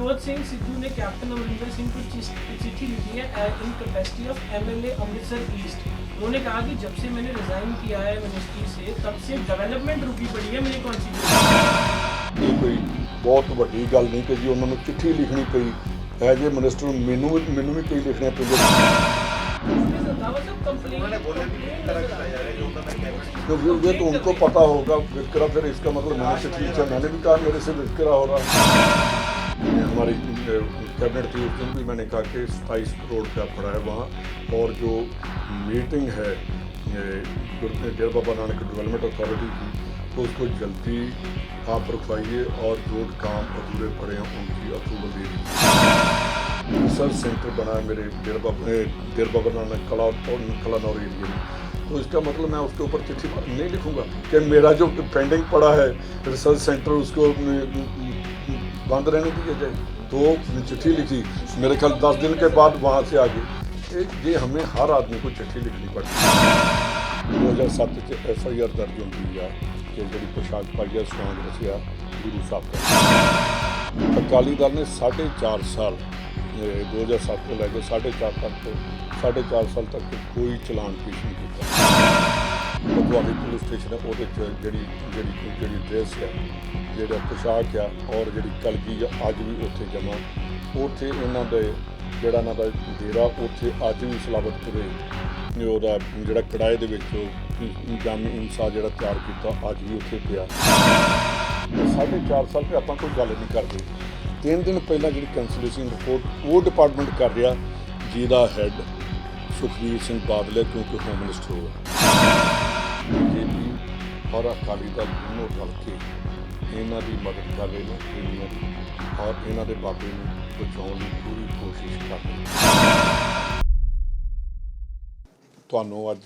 नवजोत सिंह सिद्धू ने कैप्टन अमरिंदर सिंह को चिट्ठी लिखी है in capacity of MLA Amritsar east. उन्होंने कहा कि जब से मैंने रिजाइन किया है मिनिस्ट्री से तब से डेवलपमेंट रुकी पड़ी है मेरी कॉन्स्टिट्यूंसी। ये कोई बहुत वड्डी गल नहीं कि जी उन्होंने चिट्ठी लिखनी पई एज ए मिनिस्टर मैनू भी कई लिखने पे तो ये तो उनको पता होगा वितकरा, फिर इसका मतलब मैंने से ठीक है, मैंने भी कहा मेरे से वितकरा हो रहा है। हमारी कैबिनेट थी उस दिन भी मैंने कहा कि 27 करोड़ का पड़ा है वहाँ, और जो मीटिंग है डेरा बाबा नानक डेवलपमेंट अथॉरिटी की तो उसको जल्दी आप रखवाइए, और जो काम अधूरे पड़े हैं उनकी अप्रूवल दे दीजिए। रिसर्च सेंटर बना है मेरे डेरा बाबा नानक कलानौर एरिया में, तो इसका मतलब मैं उसके ऊपर चिट्ठी नहीं लिखूंगा कि मेरा जो पेंडिंग पड़ा है रिसर्च सेंटर उसको बंद रहने दिया जाए। तो चिट्ठी लिखी, मेरे ख्याल 10 दिन के बाद वहाँ से आगे ये हमें हर आदमी को चिट्ठी लिखनी पड़ती है। 2007 FIR दर्ज होती है कि जी पोशाक पाई है स्वांग रसिया गुरु साहब का। अकाली दल ने 4.5 साल 2007 को लैके 4.5 साल तक कोई चलान पेश नहीं किया। भगवानी पुलिस स्टेशन है वो जी ड्रेस है जो पोशाक है और जी कलगी अज भी उत्थे जमा उत्थे इन्हों के जोड़ा इन्हों का डेरा उत्थे अज भी सलावतपुरे जोड़ा कड़ाए के जामी इंसा जो तैयार किया अज भी उत्थे पिया। 4.5 साल पर आप कोई गल नहीं करते। 3 दिन पहला जी कैंसलेशन रिपोर्ट वो डिपार्टमेंट कर रहा जिसका हैड सुखबीर सिंह बादल है, क्योंकि होम मिनिस्टर हुआ। बीजेपी और अकाली दल दोनों रल के इन्हों की मदद कर रहे हैं प्रेमियों की, और इन्हों के बाबे को बचाने की पूरी कोशिश कर रहे हैं। तुहानूं अज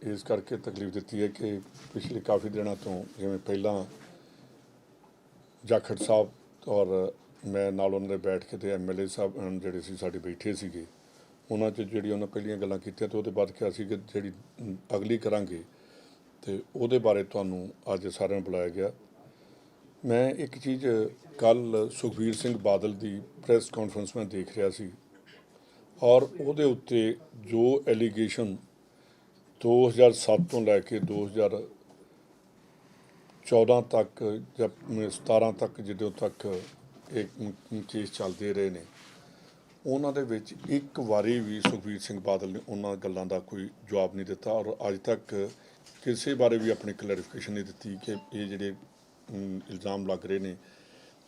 इस करके तकलीफ दी है कि पिछले काफ़ी दिनों तो जिवें पहला जाखड़ साहब और मैं नाल उन्होंने बैठ के तो MLA साहब ਜਿਹੜੇ ਸੀ ਸਾਡੇ ਬੈਠੇ ਸੀਗੇ, ਉਹਨਾਂ 'ਚ ਜਿਹੜੀ ਉਹਨਾਂ ਪਹਿਲੀਆਂ ਗੱਲਾਂ ਕੀਤੀਆਂ ਤੇ ਉਹਦੇ ਬਾਅਦ ਕਿਹਾ ਸੀ ਕਿ ਜਿਹੜੀ ਅਗਲੀ ਕਰਾਂਗੇ ਤੇ ਉਹਦੇ ਬਾਰੇ ਤੁਹਾਨੂੰ ਅੱਜ ਸਾਰਿਆਂ ਨੂੰ ਬੁਲਾਇਆ ਗਿਆ। ਮੈਂ ਇੱਕ ਚੀਜ਼ ਕੱਲ ਸੁਖਬੀਰ ਸਿੰਘ ਬਾਦਲ ਦੀ ਪ੍ਰੈਸ ਕਾਨਫਰੰਸ ਮੈਂ ਦੇਖ ਰਿਹਾ ਸੀ, ਔਰ ਉਹਦੇ ਉੱਤੇ ਜੋ ਐਲੀਗੇਸ਼ਨ 2007 ਤੋਂ ਲੈ ਕੇ 2014 ਤੱਕ ਜਾਂ 17 ਤੱਕ ਜਦੋਂ ਤੱਕ ਇਹ ਕੇਸ ਚੱਲਦੇ ਰਹੇ ਨੇ, ਉਹਨਾਂ ਦੇ ਵਿੱਚ ਇੱਕ ਵਾਰੀ ਵੀ ਸੁਖਬੀਰ ਸਿੰਘ ਬਾਦਲ ਨੇ ਉਹਨਾਂ ਗੱਲਾਂ ਦਾ ਕੋਈ ਜਵਾਬ ਨਹੀਂ ਦਿੱਤਾ, ਔਰ ਅੱਜ ਤੱਕ ਕਿਸੇ ਬਾਰੇ ਵੀ ਆਪਣੀ ਕਲੈਰੀਫਿਕੇਸ਼ਨ ਨਹੀਂ ਦਿੱਤੀ ਕਿ ਇਹ ਜਿਹੜੇ ਇਲਜ਼ਾਮ ਲੱਗ ਰਹੇ ਨੇ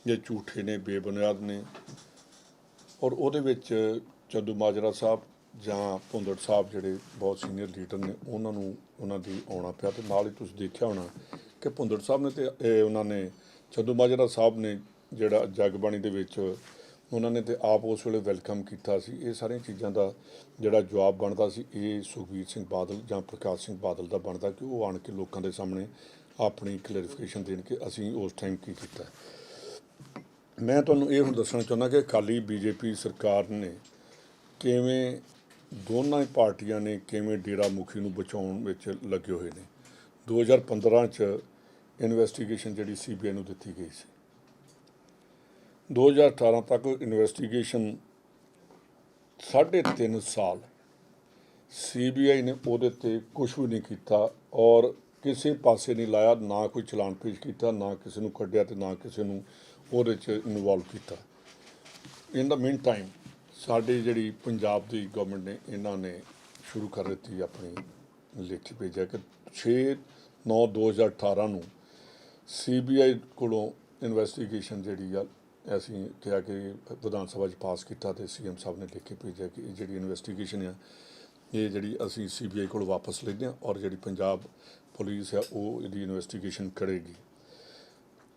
ਇਹ ਝੂਠੇ ਨੇ, ਬੇਬੁਨਿਆਦ ਨੇ। ਔਰ ਉਹਦੇ ਵਿੱਚ ਚੰਦੂ ਮਾਜਰਾ ਸਾਹਿਬ ਜਾਂ ਭੁੰਦੜ ਸਾਹਿਬ ਜਿਹੜੇ ਬਹੁਤ ਸੀਨੀਅਰ ਲੀਡਰ ਨੇ ਉਹਨਾਂ ਦੀ ਆਉਣਾ ਪਿਆ, ਤੇ ਨਾਲ ਹੀ ਤੁਸੀਂ ਦੇਖਿਆ ਹੋਣਾ ਕਿ ਭੁੰਦੜ ਸਾਹਿਬ ਨੇ ਤੇ ਉਹਨਾਂ ਨੇ ਚੰਦੂ ਮਾਜਰਾ ਸਾਹਿਬ ਨੇ ਜਿਹੜਾ ਜਗਬਾਣੀ ਦੇ ਵਿੱਚ ਉਹਨਾਂ ਨੇ ਤੇ ਆਪ ਉਸ ਵੇਲੇ ਵੈਲਕਮ ਕੀਤਾ ਸੀ। ਇਹ ਸਾਰੀਆਂ ਚੀਜ਼ਾਂ ਦਾ ਜਿਹੜਾ ਜਵਾਬ ਬਣਦਾ ਸੀ ਇਹ ਸੁਖਬੀਰ ਸਿੰਘ ਬਾਦਲ ਜਾਂ ਪ੍ਰਕਾਸ਼ ਸਿੰਘ ਬਾਦਲ ਦਾ ਬਣਦਾ ਕਿ ਉਹ ਆਣ ਕੇ ਲੋਕਾਂ ਦੇ ਸਾਹਮਣੇ ਆਪਣੀ ਕਲੈਰੀਫਿਕੇਸ਼ਨ ਦੇਣ ਕਿ ਅਸੀਂ ਉਸ ਟਾਈਮ ਕੀ ਕੀਤਾ। ਮੈਂ ਤੁਹਾਨੂੰ ਇਹ ਹੁਣ ਦੱਸਣਾ ਚਾਹੁੰਦਾ ਕਿ ਅਕਾਲੀ BJP ਸਰਕਾਰ ਨੇ ਕਿਵੇਂ ਦੋਨਾਂ ਹੀ ਪਾਰਟੀਆਂ ਨੇ ਕਿਵੇਂ ਡੇਰਾ ਮੁਖੀ ਨੂੰ ਬਚਾਉਣ ਵਿੱਚ ਲੱਗੇ ਹੋਏ ਨੇ। 2015 'ਚ ਇਨਵੈਸਟੀਗੇਸ਼ਨ ਜਿਹੜੀ CBI ਨੂੰ ਦਿੱਤੀ ਗਈ ਸੀ, 2018 ਤੱਕ ਇਨਵੈਸਟੀਗੇਸ਼ਨ 3.5 ਸਾਲ CBI ਨੇ ਉਹਦੇ 'ਤੇ ਕੁਛ ਵੀ ਨਹੀਂ ਕੀਤਾ, ਔਰ ਕਿਸੇ ਪਾਸੇ ਨਹੀਂ ਲਾਇਆ, ਨਾ ਕੋਈ ਚਲਾਨ ਪੇਸ਼ ਕੀਤਾ, ਨਾ ਕਿਸੇ ਨੂੰ ਕੱਢਿਆ ਤੇ ਨਾ ਕਿਸੇ ਨੂੰ ਉਹਦੇ 'ਚ ਇਨਵੋਲਵ ਕੀਤਾ। ਇਨ ਦਾ ਮੀਨ ਟਾਈਮ ਸਾਡੀ ਜਿਹੜੀ ਪੰਜਾਬ ਦੀ ਗਵਰਨਮੈਂਟ ਨੇ ਇਹਨਾਂ ਨੇ ਸ਼ੁਰੂ ਕਰ ਦਿੱਤੀ ਆਪਣੀ ਲਿਖ ਭੇਜਿਆ ਕਿ 6/9/2018 ਨੂੰ CBI ਕੋਲੋਂ ਇਨਵੈਸਟੀਗੇਸ਼ਨ ਜਿਹੜੀ ਆ ਅਸੀਂ ਕਿਹਾ ਕਿ ਵਿਧਾਨ ਸਭਾ 'ਚ ਪਾਸ ਕੀਤਾ ਤੇ CM ਸਾਹਿਬ ਨੇ ਲਿਖ ਕੇ ਭੇਜਿਆ ਕਿ ਇਹ ਜਿਹੜੀ ਇਨਵੈਸਟੀਗੇਸ਼ਨ ਆ ਇਹ ਜਿਹੜੀ ਅਸੀਂ CBI ਕੋਲ ਵਾਪਸ ਲੈਂਦੇ ਹਾਂ, ਔਰ ਜਿਹੜੀ ਪੰਜਾਬ ਪੁਲਿਸ ਆ ਉਹ ਇਹਦੀ ਇਨਵੈਸਟੀਗੇਸ਼ਨ ਕਰੇਗੀ।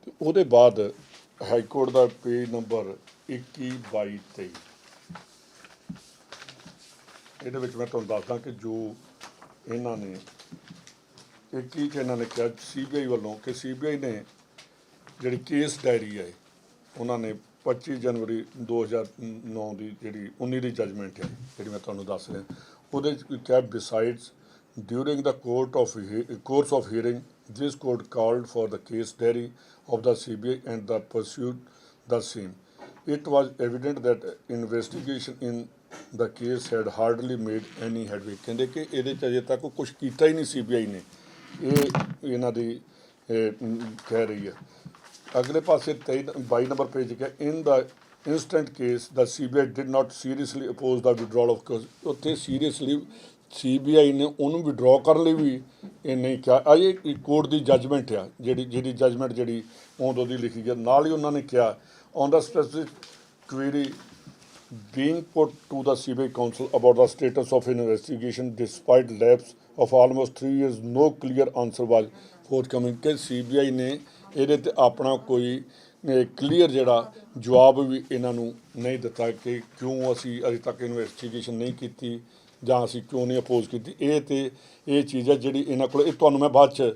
ਤੇ ਉਹਦੇ ਬਾਅਦ ਹਾਈ ਕੋਰਟ ਦਾ ਪੇਜ ਨੰਬਰ 21/22-23 ਇਹਦੇ ਵਿੱਚ ਮੈਂ ਤੁਹਾਨੂੰ ਦੱਸਦਾ ਕਿ ਜੋ ਇਹਨਾਂ ਨੇ 21 'ਚ ਇਹਨਾਂ ਨੇ ਕਿਹਾ CBI ਵੱਲੋਂ ਕਿ CBI ਨੇ ਜਿਹੜੀ ਕੇਸ ਡਾਇਰੀ ਹੈ ਉਹਨਾਂ ਨੇ 25 ਜਨਵਰੀ 2009 ਦੀ ਜਿਹੜੀ 19 ਦੀ ਜਜਮੈਂਟ ਹੈ ਜਿਹੜੀ ਮੈਂ ਤੁਹਾਨੂੰ ਦੱਸ ਰਿਹਾ, ਉਹਦੇ 'ਚ ਕਿਹਾ ਬਿਸਾਈਡਸ during the course of hearing this court called for the case diary of the CBI and the pursued the same। It was evident that investigation in the case had hardly made any headway। ਕਹਿੰਦੇ ਕਿ ਇਹਦੇ 'ਚ ਅਜੇ ਤੱਕ ਕੁਝ ਕੀਤਾ ਹੀ ਨਹੀਂ CBI ਨੇ, ਇਹ ਇਹਨਾਂ ਦੀ ਕਹਿ ਰਹੀ ਹੈ। ਅਗਲੇ ਪਾਸੇ 22 ਨੰਬਰ ਪੇਜ ਕਿ ਇਨ ਦਾ instant case the CBI did not seriously oppose the withdrawal of cause। ਉੱਥੇ ਸੀਰੀਅਸਲੀ CBI ਨੇ ਉਹਨੂੰ ਵਿਡਰਾਅ ਕਰਨ ਲਈ ਵੀ ਇਹ ਨਹੀਂ ਕਿਹਾ। ਇਹ ਕੋਰਟ ਦੀ ਜੱਜਮੈਂਟ ਆ, ਜਿਹਦੀ ਜੱਜਮੈਂਟ ਜਿਹੜੀ ਉਦੋਂ ਦੀ ਲਿਖੀ ਗਿਆ। ਨਾਲ ਹੀ ਉਹਨਾਂ ਨੇ ਕਿਹਾ on the specific query being put to the CBI counsel about the status of investigation despite lapse of almost 3 years no clear answer was forthcoming। ਕਿ CBI ਨੇ ਇਹਦੇ 'ਤੇ ਆਪਣਾ ਕੋਈ ਕਲੀਅਰ ਜਿਹੜਾ ਜਵਾਬ ਵੀ ਇਹਨਾਂ ਨੂੰ ਨਹੀਂ ਦਿੱਤਾ ਕਿ ਕਿਉਂ ਅਸੀਂ ਅਜੇ ਤੱਕ ਇਨਵੈਸਟੀਗੇਸ਼ਨ ਨਹੀਂ ਕੀਤੀ ਜਾਂ ਅਸੀਂ ਕਿਉਂ ਨਹੀਂ ਅਪੋਜ਼ ਕੀਤੀ। ਇਹ ਚੀਜ਼ ਹੈ ਜਿਹੜੀ ਇਹਨਾਂ ਕੋਲ, ਇਹ ਤੁਹਾਨੂੰ ਮੈਂ ਬਾਅਦ 'ਚ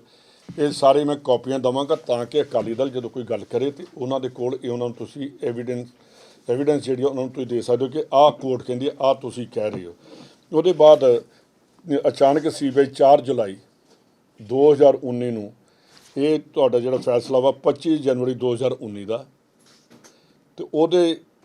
ਇਹ ਸਾਰੇ ਮੈਂ ਕਾਪੀਆਂ ਦੇਵਾਂਗਾ ਤਾਂ ਕਿ ਅਕਾਲੀ ਦਲ ਜਦੋਂ ਕੋਈ ਗੱਲ ਕਰੇ ਤਾਂ ਉਹਨਾਂ ਦੇ ਕੋਲ ਇਹ ਉਹਨਾਂ ਨੂੰ ਤੁਸੀਂ ਐਵੀਡੈਂਸ ਜਿਹੜੀ ਉਹਨਾਂ ਨੂੰ ਤੁਸੀਂ ਦੇ ਸਕਦੇ ਹੋ ਕਿ ਆਹ ਕੋਰਟ ਕਹਿੰਦੀ ਆਹ ਤੁਸੀਂ ਕਹਿ ਰਹੇ ਹੋ। ਉਹਦੇ ਬਾਅਦ ਅਚਾਨਕ CBI 4 ਜੁਲਾਈ 2019 ਨੂੰ ਇਹ ਤੁਹਾਡਾ ਜਿਹੜਾ ਫੈਸਲਾ ਵਾ 25 ਜਨਵਰੀ 2019 ਦਾ, ਅਤੇ ਉਹਦੇ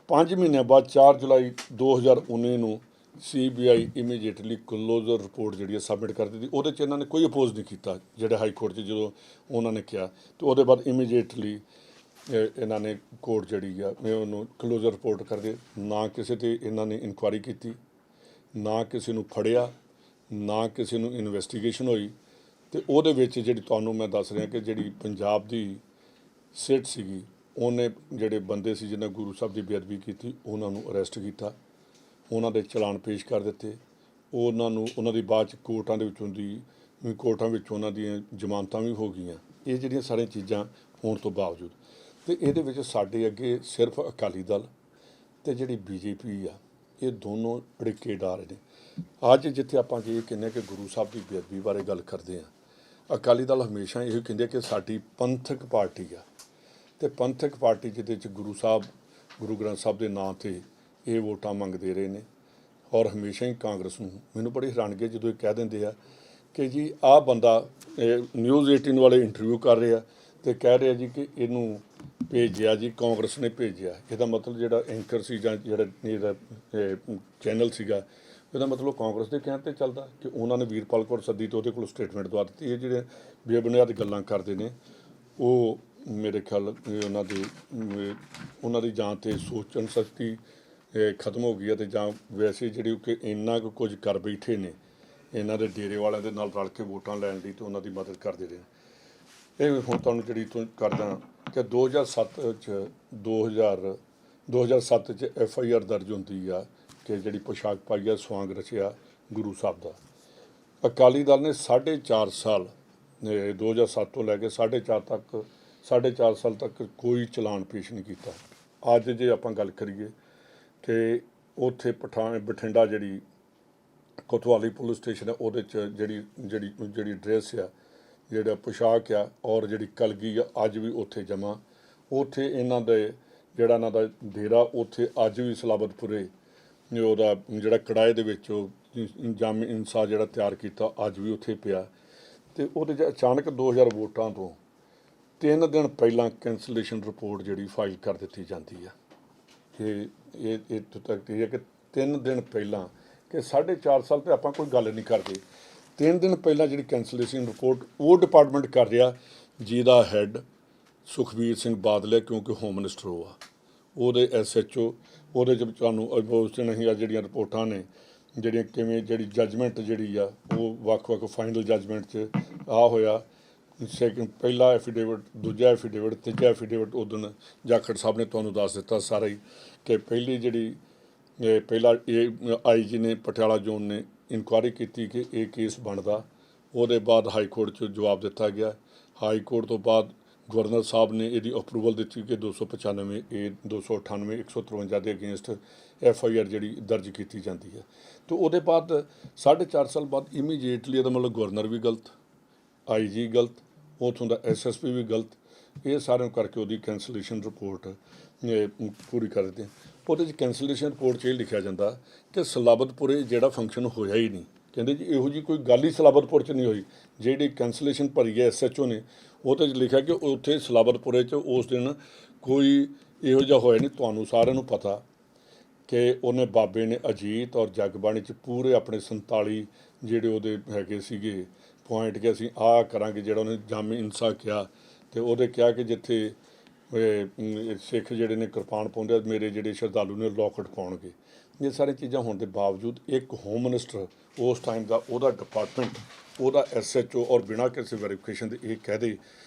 5 ਮਹੀਨਿਆਂ ਬਾਅਦ 4 ਜੁਲਾਈ 2019 ਨੂੰ CBI ਇਮੀਡੀਏਟਲੀ ਕਲੋਜ਼ਰ ਰਿਪੋਰਟ ਜਿਹੜੀ ਹੈ ਸਬਮਿਟ ਕਰ ਦਿੱਤੀ। ਉਹਦੇ 'ਚ ਇਹਨਾਂ ਨੇ ਕੋਈ ਅਪੋਜ਼ ਨਹੀਂ ਕੀਤਾ, ਜਿਹੜੇ ਹਾਈ ਕੋਰਟ 'ਚ ਜਦੋਂ ਉਹਨਾਂ ਨੇ ਕਿਹਾ। ਅਤੇ ਉਹਦੇ ਬਾਅਦ ਇਮੀਡੀਏਟਲੀ ਇਹਨਾਂ ਨੇ ਕੋਰਟ ਜਿਹੜੀ ਆ ਉਹਨੂੰ ਕਲੋਜ਼ਰ ਰਿਪੋਰਟ ਕਰਦੇ, ਨਾ ਕਿਸੇ 'ਤੇ ਇਹਨਾਂ ਨੇ ਇਨਕੁਆਇਰੀ ਕੀਤੀ, ਨਾ ਕਿਸੇ ਨੂੰ ਫੜਿਆ, ਨਾ ਕਿਸੇ ਨੂੰ ਇਨਵੈਸਟੀਗੇਸ਼ਨ ਹੋਈ। ਅਤੇ ਉਹਦੇ ਵਿੱਚ ਜਿਹੜੀ ਤੁਹਾਨੂੰ ਮੈਂ ਦੱਸ ਰਿਹਾ ਕਿ ਜਿਹੜੀ ਪੰਜਾਬ ਦੀ ਸਿਟ ਸੀਗੀ, ਉਹਨੇ ਜਿਹੜੇ ਬੰਦੇ ਸੀ ਜਿਹਨਾਂ ਗੁਰੂ ਸਾਹਿਬ ਦੀ ਬੇਅਦਬੀ ਕੀਤੀ ਉਹਨਾਂ ਨੂੰ ਅਰੈਸਟ ਕੀਤਾ, ਉਹਨਾਂ ਦੇ ਚਲਾਨ ਪੇਸ਼ ਕਰ ਦਿੱਤੇ, ਉਹਨਾਂ ਦੀ ਬਾਅਦ 'ਚ ਕੋਰਟਾਂ ਦੇ ਵਿੱਚ ਉਹਨਾਂ ਦੀਆਂ ਜ਼ਮਾਨਤਾਂ ਵੀ ਹੋ ਗਈਆਂ। ਇਹ ਜਿਹੜੀਆਂ ਸਾਰੀਆਂ ਚੀਜ਼ਾਂ ਹੋਣ ਤੋਂ ਬਾਵਜੂਦ ਅਤੇ ਇਹਦੇ ਵਿੱਚ ਸਾਡੇ ਅੱਗੇ ਸਿਰਫ ਅਕਾਲੀ ਦਲ ਅਤੇ ਜਿਹੜੀ BJP ਆ, ਇਹ ਦੋਨੋਂ ਅੜਿੱਕੇ ਡਾਰ ਨੇ। ਅੱਜ ਜਿੱਥੇ ਆਪਾਂ ਇਹ ਕਹਿੰਦੇ ਕਿ ਗੁਰੂ ਸਾਹਿਬ ਦੀ ਬੇਅਦਬੀ ਬਾਰੇ ਗੱਲ ਕਰਦੇ ਹਾਂ, ਅਕਾਲੀ ਦਲ ਹਮੇਸ਼ਾ ਇਹੋ ਕਹਿੰਦੇ ਕਿ ਸਾਡੀ ਪੰਥਕ ਪਾਰਟੀ ਆ, ਅਤੇ ਪੰਥਕ ਪਾਰਟੀ ਜਿਹਦੇ 'ਚ ਗੁਰੂ ਗ੍ਰੰਥ ਸਾਹਿਬ ਦੇ ਨਾਂ 'ਤੇ ਇਹ ਵੋਟਾਂ ਮੰਗਦੇ ਰਹੇ ਨੇ। ਔਰ ਹਮੇਸ਼ਾ ਹੀ ਕਾਂਗਰਸ ਨੂੰ ਮੈਨੂੰ ਬੜੀ ਹੈਰਾਨਗੀ ਜਦੋਂ ਇਹ ਕਹਿ ਦਿੰਦੇ ਆ ਕਿ ਜੀ ਆਹ ਬੰਦਾ ਨਿਊਜ਼ 18 ਵਾਲੇ ਇੰਟਰਵਿਊ ਕਰ ਰਹੇ ਆ ਅਤੇ ਕਹਿ ਰਹੇ ਆ ਜੀ ਕਿ ਇਹਨੂੰ ਭੇਜਿਆ ਜੀ ਕਾਂਗਰਸ ਨੇ ਭੇਜਿਆ। ਇਹਦਾ ਮਤਲਬ ਜਿਹੜਾ ਐਂਕਰ ਸੀ ਜਾਂ ਜਿਹੜਾ ਚੈਨਲ ਸੀਗਾ, ਇਹਦਾ ਮਤਲਬ ਕਾਂਗਰਸ ਦੇ ਕਹਿਣ 'ਤੇ ਚੱਲਦਾ ਕਿ ਉਹਨਾਂ ਨੇ ਵੀਰਪਾਲ ਕੌਰ ਸੱਦੀ ਅਤੇ ਉਹਦੇ ਕੋਲ ਸਟੇਟਮੈਂਟ ਦਵਾ ਦਿੱਤੀ। ਇਹ ਜਿਹੜੇ ਬੇਬੁਨਿਆਦ ਗੱਲਾਂ ਕਰਦੇ ਨੇ, ਉਹ ਮੇਰੇ ਖਿਆਲ ਉਹਨਾਂ ਦੀ ਜਾਂ ਤਾਂ ਸੋਚਣ ਸ਼ਕਤੀ ਖਤਮ ਹੋ ਗਈ ਹੈ, ਅਤੇ ਜਾਂ ਵੈਸੇ ਜਿਹੜੀ ਕਿ ਇੰਨਾ ਕੁ ਕੁਝ ਕਰ ਬੈਠੇ ਨੇ ਇਹਨਾਂ ਦੇ ਡੇਰੇ ਵਾਲਿਆਂ ਦੇ ਨਾਲ ਰਲ ਕੇ ਵੋਟਾਂ ਲੈਣ ਲਈ ਅਤੇ ਉਹਨਾਂ ਦੀ ਮਦਦ ਕਰਦੇ ਰਹੇ। ਇਹ ਹੁਣ ਤੁਹਾਨੂੰ ਜਿਹੜੀ ਕਰਦਾ ਕਿ 2007 'ਚ FIR ਦਰਜ ਹੁੰਦੀ ਆ ਕਿ ਜਿਹੜੀ ਪੁਸ਼ਾਕ ਪਾਈ ਆ, ਸਵਾਂਗ ਰਚਿਆ ਗੁਰੂ ਸਾਹਿਬ ਦਾ। ਅਕਾਲੀ ਦਲ ਨੇ 4.5 ਸਾਲ 2007 ਤੋਂ ਲੈ ਕੇ 4.5 ਸਾਲ ਤੱਕ ਕੋਈ ਚਲਾਨ ਪੇਸ਼ ਨਹੀਂ ਕੀਤਾ। ਅੱਜ ਜੇ ਆਪਾਂ ਗੱਲ ਕਰੀਏ ਕਿ ਉੱਥੇ ਬਠਿੰਡਾ ਜਿਹੜੀ ਕੋਤਵਾਲੀ ਪੁਲਿਸ ਸਟੇਸ਼ਨ ਹੈ, ਉਹਦੇ 'ਚ ਜਿਹੜੀ ਡਰੈਸ ਆ, ਜਿਹੜਾ ਪੁਸ਼ਾਕ ਆ ਔਰ ਜਿਹੜੀ ਕਲਗੀ ਆ, ਅੱਜ ਵੀ ਉੱਥੇ ਜਮ੍ਹਾਂ। ਉੱਥੇ ਇਹਨਾਂ ਦਾ ਡੇਰਾ ਉੱਥੇ ਅੱਜ ਵੀ ਸਲਾਬਤਪੁਰੇ ਉਹਦਾ ਜਿਹੜਾ ਕੜਾਏ ਦੇ ਵਿੱਚ ਉਹ ਜਾਮ ਇਨਸਾ ਜਿਹੜਾ ਤਿਆਰ ਕੀਤਾ ਅੱਜ ਵੀ ਉੱਥੇ ਪਿਆ। ਅਤੇ ਉਹਦੇ 'ਚ ਅਚਾਨਕ 2000 ਵੋਟਾਂ ਤੋਂ 3 ਦਿਨ ਪਹਿਲਾਂ ਕੈਂਸਲੇਸ਼ਨ ਰਿਪੋਰਟ ਜਿਹੜੀ ਫਾਈਲ ਕਰ ਦਿੱਤੀ ਜਾਂਦੀ ਆ। ਇਹ ਇੱਥੋਂ ਤੱਕ ਇਹ ਹੈ ਕਿ 3 ਦਿਨ ਪਹਿਲਾਂ, ਕਿ 4.5 ਸਾਲ 'ਤੇ ਆਪਾਂ ਕੋਈ ਗੱਲ ਨਹੀਂ ਕਰਦੇ, 3 ਦਿਨ ਪਹਿਲਾਂ ਜਿਹੜੀ ਕੈਂਸਲੇਸ਼ਨ ਰਿਪੋਰਟ ਉਹ ਡਿਪਾਰਟਮੈਂਟ ਕਰ ਰਿਹਾ ਜਿਹਦਾ ਹੈੱਡ ਸੁਖਬੀਰ ਸਿੰਘ ਬਾਦਲ ਹੈ, ਕਿਉਂਕਿ ਹੋਮ ਮਿਨਿਸਟਰ ਉਹ ਆ, ਉਹਦੇ SHO ਉਹਦੇ 'ਚ ਤੁਹਾਨੂੰ ਉਸ ਨਹੀਂ ਆ ਜਿਹੜੀਆਂ ਰਿਪੋਰਟਾਂ ਨੇ ਜਿਹੜੀਆਂ ਕਿਵੇਂ ਜਿਹੜੀ ਜੱਜਮੈਂਟ ਜਿਹੜੀ ਆ ਉਹ ਵੱਖ-ਵੱਖ ਫਾਈਨਲ ਜੱਜਮੈਂਟ 'ਚ ਆ ਹੋਇਆ। ਪਹਿਲਾ ਐਫੀਡੇਵਿਟ, ਦੂਜਾ ਐਫੀਡੇਵਿਟ, ਤੀਜਾ ਐਫੀਡੇਵਿਟ ਉਦੋਂ ਜਾਖੜ ਸਾਹਿਬ ਨੇ ਤੁਹਾਨੂੰ ਦੱਸ ਦਿੱਤਾ ਸਾਰਾ ਹੀ ਕਿ ਪਹਿਲਾ IG ਨੇ ਪਟਿਆਲਾ ਜ਼ੋਨ ਨੇ ਇਨਕੁਆਇਰੀ ਕੀਤੀ ਕਿ ਇਹ ਕੇਸ ਬਣਦਾ। ਉਹਦੇ ਬਾਅਦ ਹਾਈ ਕੋਰਟ 'ਚ ਜਵਾਬ ਦਿੱਤਾ ਗਿਆ। ਹਾਈ ਕੋਰਟ ਤੋਂ ਬਾਅਦ ਗਵਰਨਰ ਸਾਹਿਬ ਨੇ ਇਹਦੀ ਅਪਰੂਵਲ ਦਿੱਤੀ ਕਿ 295 298 153 ਦੇ ਅਗੇਂਸਟ FIR ਜਿਹੜੀ ਦਰਜ ਕੀਤੀ ਜਾਂਦੀ ਹੈ। ਅਤੇ ਉਹਦੇ ਬਾਅਦ 4.5 ਸਾਲ ਬਾਅਦ ਇਮੀਡੀਏਟਲੀ ਇਹਦਾ ਮਤਲਬ ਗਵਰਨਰ ਵੀ ਗਲਤ, IG ਗਲਤ, ਉੱਥੋਂ ਦਾ SSP ਵੀ ਗਲਤ, ਇਹ ਸਾਰਿਆਂ ਕਰਕੇ ਉਹਦੀ ਕੈਂਸਲੇਸ਼ਨ ਰਿਪੋਰਟ ਪੂਰੀ ਕਰ ਦਿੱਤੀ। ਉਹਦੇ 'ਚ ਕੈਂਸਲੇਸ਼ਨ ਰਿਪੋਰਟ 'ਚ ਇਹ ਲਿਖਿਆ ਜਾਂਦਾ ਕਿ ਸਲਾਬਤਪੁਰੇ ਜਿਹੜਾ ਫੰਕਸ਼ਨ ਹੋਇਆ ਹੀ ਨਹੀਂ। ਕਹਿੰਦੇ ਜੀ ਇਹੋ ਜਿਹੀ ਕੋਈ ਗੱਲ ਹੀ ਸਲਾਬਤਪੁਰ 'ਚ ਨਹੀਂ ਹੋਈ। ਜਿਹੜੀ ਕੈਂਸਲੇਸ਼ਨ ਭਰੀ ਹੈ SHO ਨੇ, ਉਹਦੇ 'ਚ ਲਿਖਿਆ ਕਿ ਉੱਥੇ ਸਲਾਬਤਪੁਰੇ 'ਚ ਉਸ ਦਿਨ ਕੋਈ ਇਹੋ ਜਿਹਾ ਹੋਇਆ ਨਹੀਂ। ਤੁਹਾਨੂੰ ਸਾਰਿਆਂ ਨੂੰ ਪਤਾ ਕਿ ਉਹਨੇ ਬਾਬੇ ਨੇ ਅਜੀਤ ਔਰ ਜਗਬਾਣੀ 'ਚ ਪੂਰੇ ਆਪਣੇ 47 ਜਿਹੜੇ ਉਹਦੇ ਹੈਗੇ ਸੀਗੇ ਪੁਆਇੰਟ ਕਿ ਅਸੀਂ ਆਹ ਕਰਾਂਗੇ। ਜਿਹੜਾ ਉਹਨੇ ਜਾਮੇ ਇਨਸਾ ਕਿਹਾ ਅਤੇ ਉਹਦੇ ਕਿਹਾ ਕਿ ਜਿੱਥੇ ਸਿੱਖ ਜਿਹੜੇ ਨੇ ਕਿਰਪਾਨ ਪਾਉਂਦੇ, ਮੇਰੇ ਜਿਹੜੇ ਸ਼ਰਧਾਲੂ ਨੇ ਲੋਕਟ ਪਾਉਣਗੇ। ਇਹ ਸਾਰੀਆਂ ਚੀਜ਼ਾਂ ਹੋਣ ਦੇ ਬਾਵਜੂਦ ਇੱਕ ਹੋਮ ਮਿਨਿਸਟਰ ਉਸ ਟਾਈਮ ਦਾ, ਉਹਦਾ ਡਿਪਾਰਟਮੈਂਟ, ਉਹਦਾ SHO ਔਰ ਬਿਨਾਂ ਕਿਸੇ ਵੈਰੀਫਿਕੇਸ਼ਨ ਦੇ ਇਹ ਕਹਿ ਦੇ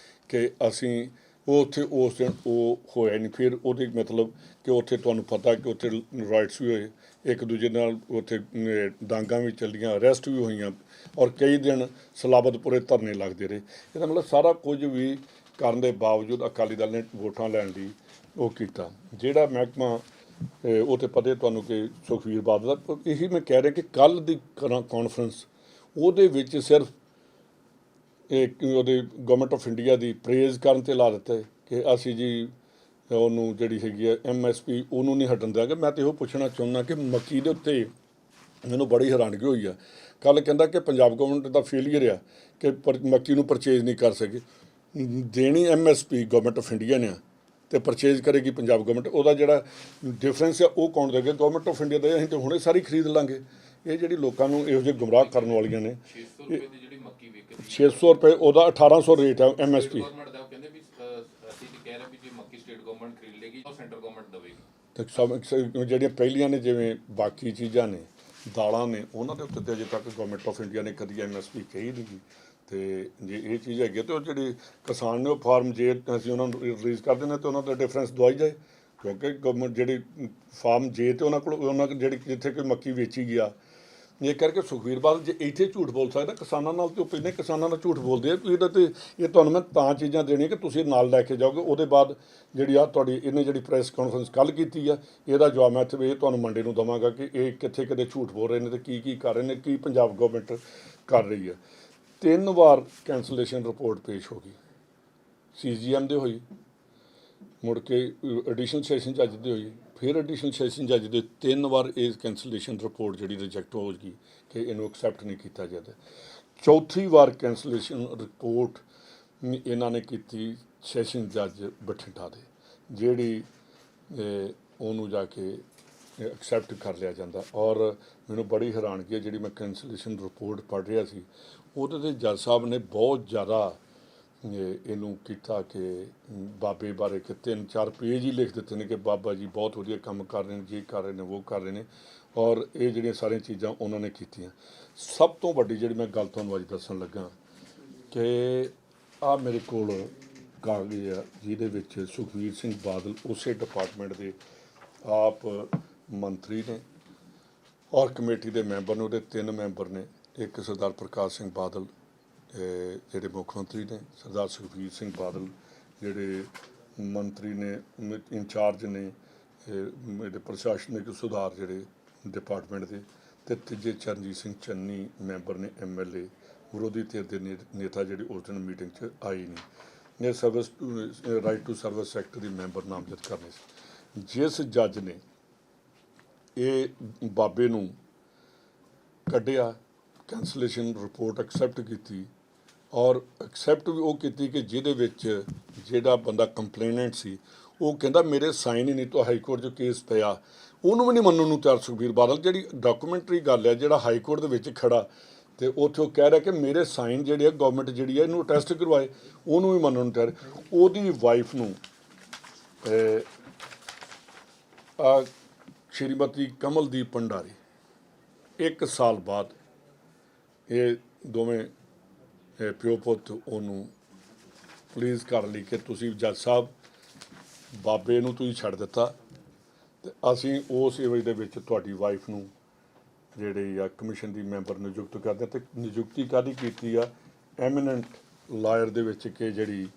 ਕਿ ਅਸੀਂ ਉਹ ਉੱਥੇ ਉਸ ਦਿਨ ਉਹ ਹੋਇਆ ਨਹੀਂ। ਫਿਰ ਉਹਦੇ ਮਤਲਬ ਕਿ ਉੱਥੇ ਤੁਹਾਨੂੰ ਪਤਾ ਕਿ ਉੱਥੇ ਰਾਈਟਸ ਵੀ ਹੋਏ, ਇੱਕ ਦੂਜੇ ਨਾਲ ਉੱਥੇ ਡਾਂਗਾਂ ਵੀ ਚੱਲੀਆਂ, ਅਰੈਸਟ ਵੀ ਹੋਈਆਂ ਔਰ ਕਈ ਦਿਨ ਸਲਾਬਤਪੁਰੇ ਧਰਨੇ ਲੱਗਦੇ ਰਹੇ। ਇਹਦਾ ਮਤਲਬ ਸਾਰਾ ਕੁਝ ਵੀ ਕਰਨ ਦੇ ਬਾਵਜੂਦ ਅਕਾਲੀ ਦਲ ਨੇ ਵੋਟਾਂ ਲੈਣ ਲਈ ਉਹ ਕੀਤਾ। ਜਿਹੜਾ ਮਹਿਕਮਾ ਉਹ ਤਾਂ ਪਤਾ ਤੁਹਾਨੂੰ ਕਿ ਸੁਖਬੀਰ ਬਾਦਲ ਦਾ, ਇਹੀ ਮੈਂ ਕਹਿ ਰਿਹਾ ਕਿ ਕੱਲ੍ਹ ਦੀ ਕਾਨਫਰੰਸ ਉਹਦੇ ਵਿੱਚ ਸਿਰਫ ਉਹਦੇ government of India the praise ਕਰਨ 'ਤੇ ਲਾ ਦਿੱਤਾ ਕਿ ਅਸੀਂ ਜੀ ਉਹਨੂੰ ਜਿਹੜੀ ਹੈਗੀ ਆ MSP ਉਹਨੂੰ ਨਹੀਂ ਹਟਣ ਦਿਆਂਗੇ। ਮੈਂ ਤਾਂ ਇਹੋ ਪੁੱਛਣਾ ਚਾਹੁੰਦਾ ਕਿ ਮੱਕੀ ਦੇ ਉੱਤੇ ਮੈਨੂੰ ਬੜੀ ਹੈਰਾਨਗੀ ਹੋਈ ਆ। ਕੱਲ੍ਹ ਕਹਿੰਦਾ ਕਿ ਪੰਜਾਬ ਗਵਰਨਮੈਂਟ ਦਾ ਫੇਲੀਅਰ ਆ ਕਿ ਮੱਕੀ ਨੂੰ ਪਰਚੇਜ਼ ਨਹੀਂ ਕਰ ਸਕੇ। ਦੇਣੀ MSP ਗਵਰਨਮੈਂਟ ਆਫ ਇੰਡੀਆ ਨੇ ਅਤੇ ਪਰਚੇਜ਼ ਕਰੇਗੀ ਪੰਜਾਬ ਗਵਰਨਮੈਂਟ। ਉਹਦਾ ਜਿਹੜਾ ਡਿਫਰੈਂਸ ਆ ਉਹ ਕੌਣ ਦੇਗਾ? ਗਵਰਨਮੈਂਟ ਆਫ ਇੰਡੀਆ ਦਾ ਅਸੀਂ ਤਾਂ ਹੁਣੇ ਸਾਰੀ ਖਰੀਦ ਲਾਂਗੇ। ਇਹ ਜਿਹੜੀ ਲੋਕਾਂ ਨੂੰ ਇਹੋ ਜਿਹੇ ਗੁੰਮਰਾਹ ਕਰਨ ਵਾਲੀਆਂ ਨੇ। 600 ਰੁਪਏ ਉਹਦਾ 1800 ਰੇਟ ਹੈ MSP। ਤੇ ਜਿਹੜੀਆਂ ਪਹਿਲੀਆਂ ਨੇ ਜਿਵੇਂ ਬਾਕੀ ਚੀਜ਼ਾਂ ਨੇ, ਦਾਲਾਂ ਨੇ, ਉਹਨਾਂ ਦੇ ਉੱਤੇ ਤਾਂ ਅਜੇ ਤੱਕ ਗਵਰਨਮੈਂਟ ਆਫ ਇੰਡੀਆ ਨੇ ਕਦੀ MSP ਕਹੀ ਨਹੀਂ ਗੀ। ਅਤੇ ਜੇ ਇਹ ਚੀਜ਼ ਹੈਗੀ ਤਾਂ ਉਹ ਜਿਹੜੇ ਕਿਸਾਨ ਨੇ ਉਹ ਫਾਰਮ ਜੇ ਅਸੀਂ ਉਹਨਾਂ ਨੂੰ ਰਿਲੀਜ਼ ਕਰ ਦਿੰਦੇ ਤਾਂ ਉਹਨਾਂ ਦਾ ਡਿਫਰੈਂਸ ਦਵਾਈ ਜਾਏ, ਕਿਉਂਕਿ ਗਵਰਨਮੈਂਟ ਜਿਹੜੀ ਫਾਰਮ ਜੇ ਤੇ ਉਹਨਾਂ ਜਿਹੜੀ ਜਿੱਥੇ ਕੋਈ ਮੱਕੀ ਵੇਚੀ ਗਿਆ। ਇਹ ਕਰਕੇ ਸੁਖਬੀਰ ਬਾਦਲ ਜੇ ਇੱਥੇ ਝੂਠ ਬੋਲ ਸਕਦਾ, ਕਿਸਾਨਾਂ ਨਾਲ ਤਾਂ ਉਹ ਪਹਿਲਾਂ ਕਿਸਾਨਾਂ ਨਾਲ ਝੂਠ ਬੋਲਦੇ ਆ। ਇਹਦਾ ਤੇ ਇਹ ਤੁਹਾਨੂੰ ਮੈਂ ਤਾਂ ਚੀਜ਼ਾਂ ਦੇਣੀਆਂ ਕਿ ਤੁਸੀਂ ਨਾਲ ਲੈ ਕੇ ਜਾਓਗੇ। ਉਹਦੇ ਬਾਅਦ ਜਿਹੜੀ ਆ ਤੁਹਾਡੀ ਇਹਨੇ ਜਿਹੜੀ ਪ੍ਰੈਸ ਕਾਨਫਰੰਸ ਕੱਲ੍ਹ ਕੀਤੀ ਆ, ਇਹਦਾ ਜਵਾਬ ਮੈਂ ਇੱਥੇ ਇਹ ਤੁਹਾਨੂੰ ਮੰਡੇ ਨੂੰ ਦੇਵਾਂਗਾ ਕਿ ਇਹ ਕਿੱਥੇ ਕਿਤੇ ਝੂਠ ਬੋਲ ਰਹੇ ਨੇ ਅਤੇ ਕੀ ਕਰ ਰਹੇ ਨੇ, ਕੀ ਪੰਜਾਬ ਗਵਰਨਮੈਂਟ ਕਰ ਰਹੀ ਹੈ। 3 ਵਾਰ ਕੈਂਸਲੇਸ਼ਨ ਰਿਪੋਰਟ ਪੇਸ਼ ਹੋ ਗਈ। CGM ਦੇ ਹੋਈ, ਮੁੜ ਕੇ ਐਡੀਸ਼ਨਲ ਸੈਸ਼ਨ ਜੱਜ ਦੇ ਹੋਈ, ਫਿਰ ਐਡੀਸ਼ਨਲ ਸੈਸ਼ਨ ਜੱਜ ਦੇ 3 ਵਾਰ ਇਹ ਕੈਂਸਲੇਸ਼ਨ ਰਿਪੋਰਟ ਜਿਹੜੀ ਰਿਜੈਕਟ ਹੋ ਗਈ ਕਿ ਇਹਨੂੰ ਐਕਸੈਪਟ ਨਹੀਂ ਕੀਤਾ ਜਾਂਦਾ। 4ਥੀ ਵਾਰ ਕੈਂਸਲੇਸ਼ਨ ਰਿਪੋਰਟ ਇਹਨਾਂ ਨੇ ਕੀਤੀ ਸੈਸ਼ਨ ਜੱਜ ਬਠਿੰਡਾ ਦੇ, ਜਿਹੜੀ ਉਹਨੂੰ ਜਾ ਕੇ ਐਕਸੈਪਟ ਕਰ ਲਿਆ ਜਾਂਦਾ। ਔਰ ਮੈਨੂੰ ਬੜੀ ਹੈਰਾਨਗੀ ਹੈ, ਜਿਹੜੀ ਮੈਂ ਕੈਂਸਲੇਸ਼ਨ ਰਿਪੋਰਟ ਪੜ੍ਹ ਰਿਹਾ ਸੀ ਉਹਦੇ 'ਤੇ ਜੱਜ ਸਾਹਿਬ ਨੇ ਬਹੁਤ ਜ਼ਿਆਦਾ ਇਹਨੂੰ ਕੀਤਾ ਕਿ ਬਾਬੇ ਬਾਰੇ ਕਿ 3-4 ਪੇਜ ਹੀ ਲਿਖ ਦਿੱਤੇ ਨੇ ਕਿ ਬਾਬਾ ਜੀ ਬਹੁਤ ਵਧੀਆ ਕੰਮ ਕਰ ਰਹੇ ਨੇ, ਜੀ ਕਰ ਰਹੇ ਨੇ, ਉਹ ਕਰ ਰਹੇ ਨੇ। ਔਰ ਇਹ ਜਿਹੜੀਆਂ ਸਾਰੀਆਂ ਚੀਜ਼ਾਂ ਉਹਨਾਂ ਨੇ ਕੀਤੀਆਂ। ਸਭ ਤੋਂ ਵੱਡੀ ਜਿਹੜੀ ਮੈਂ ਗੱਲ ਤੁਹਾਨੂੰ ਅੱਜ ਦੱਸਣ ਲੱਗਾ ਕਿ ਆਹ ਮੇਰੇ ਕੋਲ ਕਾਗਜ਼ ਆ ਜਿਹਦੇ ਵਿੱਚ ਸੁਖਬੀਰ ਸਿੰਘ ਬਾਦਲ ਉਸੇ ਡਿਪਾਰਟਮੈਂਟ ਦੇ ਆਪ ਮੰਤਰੀ ਨੇ ਔਰ ਕਮੇਟੀ ਦੇ ਮੈਂਬਰ ਨੇ। ਉਹਦੇ 3 ਮੈਂਬਰ ਨੇ, ਇੱਕ ਸਰਦਾਰ ਪ੍ਰਕਾਸ਼ ਸਿੰਘ ਬਾਦਲ ਜਿਹੜੇ ਮੁੱਖ ਮੰਤਰੀ ਨੇ, ਸਰਦਾਰ ਸੁਖਬੀਰ ਸਿੰਘ ਬਾਦਲ ਜਿਹੜੇ ਮੰਤਰੀ ਨੇ, ਇੰਚਾਰਜ ਨੇ ਇਹਦੇ ਪ੍ਰਸ਼ਾਸਨਿਕ ਸੁਧਾਰ ਜਿਹੜੇ ਡਿਪਾਰਟਮੈਂਟ ਦੇ, ਅਤੇ ਤੀਜੇ ਚਰਨਜੀਤ ਸਿੰਘ ਚੰਨੀ ਮੈਂਬਰ ਨੇ MLA। ਵਿਰੋਧੀ ਧਿਰ ਦੇ ਨੇਤਾ ਜਿਹੜੇ ਉਸ ਦਿਨ ਮੀਟਿੰਗ 'ਚ ਆਏ ਨਹੀਂ। ਇਹ service right to service act ਦੀ ਮੈਂਬਰ ਨਾਮਜ਼ਦ ਕਰਨੇ ਸੀ। ਜਿਸ ਜੱਜ ਨੇ ਇਹ ਬਾਬੇ ਨੂੰ ਕੱਢਿਆ, ਕੈਂਸਲੇਸ਼ਨ ਰਿਪੋਰਟ ਐਕਸੈਪਟ ਕੀਤੀ ਔਰ ਐਕਸੈਪਟ ਵੀ ਉਹ ਕੀਤੀ ਕਿ ਜਿਹਦੇ ਵਿੱਚ ਜਿਹੜਾ ਬੰਦਾ ਕੰਪਲੇਨੈਂਟ ਸੀ ਉਹ ਕਹਿੰਦਾ ਮੇਰੇ ਸਾਈਨ ਹੀ ਨਹੀਂ ਤਾਂ ਹਾਈ ਕੋਰਟ 'ਚ ਕੇਸ ਪਿਆ, ਉਹਨੂੰ ਵੀ ਨਹੀਂ ਮੰਨਣ ਨੂੰ ਤਿਆਰ ਸੁਖਬੀਰ ਬਾਦਲ। ਜਿਹੜੀ ਡਾਕੂਮੈਂਟਰੀ ਗੱਲ ਹੈ, ਜਿਹੜਾ ਹਾਈ ਕੋਰਟ ਦੇ ਵਿੱਚ ਖੜਾ ਅਤੇ ਉੱਥੇ ਉਹ ਕਹਿ ਰਿਹਾ ਕਿ ਮੇਰੇ ਸਾਈਨ ਜਿਹੜੇ ਆ ਗਵਰਨਮੈਂਟ ਜਿਹੜੀ ਹੈ ਇਹਨੂੰ ਅਟੈਸਟ ਕਰਵਾਏ, ਉਹਨੂੰ ਵੀ ਮੰਨਣ ਨੂੰ ਤਿਆਰ। ਉਹਦੀ ਵਾਈਫ ਨੂੰ ਸ਼੍ਰੀਮਤੀ ਕਮਲਦੀਪ ਭੰਡਾਰੀ 1 ਸਾਲ ਬਾਅਦ ਇਹ ਦੋਵੇਂ ਪਿਓ ਪੁੱਤ ਉਹਨੂੰ ਪਲੀਜ਼ ਕਰ ਲਈ ਕਿ ਤੁਸੀਂ ਜੱਜ ਸਾਹਿਬ ਬਾਬੇ ਨੂੰ ਤੁਸੀਂ ਛੱਡ ਦਿੱਤਾ ਅਤੇ ਅਸੀਂ ਉਸ ਏਵਜ ਦੇ ਵਿੱਚ ਤੁਹਾਡੀ ਵਾਈਫ ਨੂੰ ਜਿਹੜੇ ਆ ਕਮਿਸ਼ਨ ਦੀ ਮੈਂਬਰ ਨਿਯੁਕਤ ਕਰਦੇ। ਅਤੇ ਨਿਯੁਕਤੀ ਕਾਹਦੀ ਕੀਤੀ ਆ? ਐਮੀਨੈਂਟ ਲਾਇਰ ਦੇ ਵਿੱਚ ਕਿ ਜਿਹੜੇ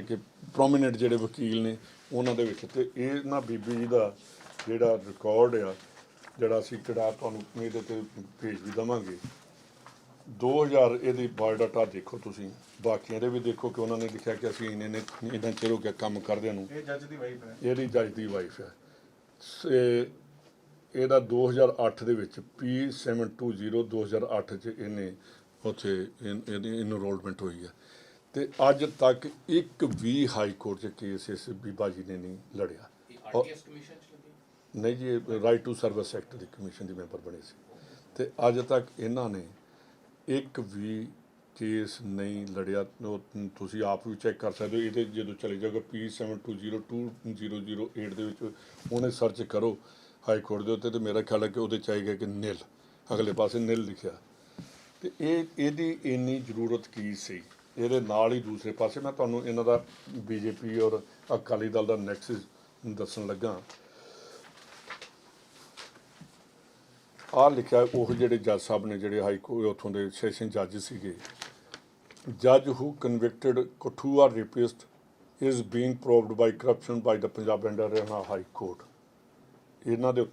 ਕਿ ਪ੍ਰੋਮੀਨੈਂਟ ਜਿਹੜੇ ਵਕੀਲ ਨੇ ਉਹਨਾਂ ਦੇ ਵਿੱਚ। ਅਤੇ ਇਹਨਾਂ ਬੀਬੀ ਜੀ ਦਾ ਜਿਹੜਾ ਰਿਕਾਰਡ ਆ, ਜਿਹੜਾ ਅਸੀਂ ਕਿਹੜਾ ਤੁਹਾਨੂੰ ਇਹਦੇ 'ਤੇ ਭੇਜ ਵੀ ਦੇਵਾਂਗੇ। 2000 ਇਹਦੀ ਬਾਇਓਡਾਟਾ ਦੇਖੋ ਤੁਸੀਂ, ਬਾਕੀਆਂ ਦੇ ਵੀ ਦੇਖੋ ਕਿ ਉਹਨਾਂ ਨੇ ਲਿਖਿਆ ਕਿ ਅਸੀਂ ਇੰਨਾ ਚਿਰ ਹੋ ਗਿਆ ਕੰਮ ਕਰਦਿਆਂ ਨੂੰ। ਇਹ ਜੱਜ ਦੀ ਵਾਈਫ ਹੈ, ਇਹਦੀ ਜੱਜ ਦੀ ਵਾਈਫ ਹੈ। ਇਹਦਾ 2008 ਦੇ ਵਿੱਚ P720 2008 'ਚ ਇਹਨੇ ਉੱਥੇ ਇਹਦੀ ਇਨਰੋਲਮੈਂਟ ਹੋਈ ਹੈ। ਤੇ ਅੱਜ ਤੱਕ ਇੱਕ ਵੀ ਹਾਈ ਕੋਰਟ 'ਚ ਕੇਸ ਇਸ ਬੀਬਾ ਜੀ ਨੇ ਨਹੀਂ ਲੜਿਆ। ਆਰਟੀਐਸ ਕਮਿਸ਼ਨ ਚ ਲੱਗੀ ਨਹੀਂ ਜੀ, right to service act the commission the member ਬਣੇ ਸੀ ਤੇ ਅੱਜ ਤੱਕ ਇਹਨਾਂ ਨੇ ਇੱਕ ਵੀ ਕੇਸ ਨਹੀਂ ਲੜਿਆ। ਉਹ ਤੁਸੀਂ ਆਪ ਵੀ ਚੈੱਕ ਕਰ ਸਕਦੇ ਹੋ, ਇਹਦੇ ਜਦੋਂ ਚਲੇ ਜਾਓਗੇ P7202-008 ਦੇ ਵਿੱਚ ਉਹਨੇ ਸਰਚ ਕਰੋ ਹਾਈ ਕੋਰਟ ਦੇ ਉੱਤੇ, ਤੇ ਮੇਰਾ ਖਿਆਲ ਹੈ ਕਿ ਉਹਦੇ 'ਚ ਆਏਗਾ ਕਿ ਨਿਲ, ਅਗਲੇ ਪਾਸੇ ਨਿਲ ਲਿਖਿਆ। ਤੇ ਇਹਦੀ ਇੰਨੀ ਜ਼ਰੂਰਤ ਕੀ ਸੀ? ਇਹਦੇ ਨਾਲ ਹੀ ਦੂਸਰੇ ਪਾਸੇ ਮੈਂ ਤੁਹਾਨੂੰ ਇਹਨਾਂ ਦਾ BJP ਔਰ ਅਕਾਲੀ ਦਲ ਦਾ ਨੈਕਸਸ ਦੱਸਣ ਲੱਗਾ। ਆਹ ਲਿਖਿਆ ਉਹ ਜਿਹੜੇ ਜੱਜ ਸਾਹਿਬ ਨੇ, ਜਿਹੜੇ ਹਾਈ ਕੋਰਟ ਉੱਥੋਂ ਦੇ ਸੈਸ਼ਨ ਜੱਜ ਸੀਗੇ, ਜੱਜ who convicted Kathua rapist is being probed by corruption by the Punjab and Haryana high court. ਇਹਨਾਂ ਦੇ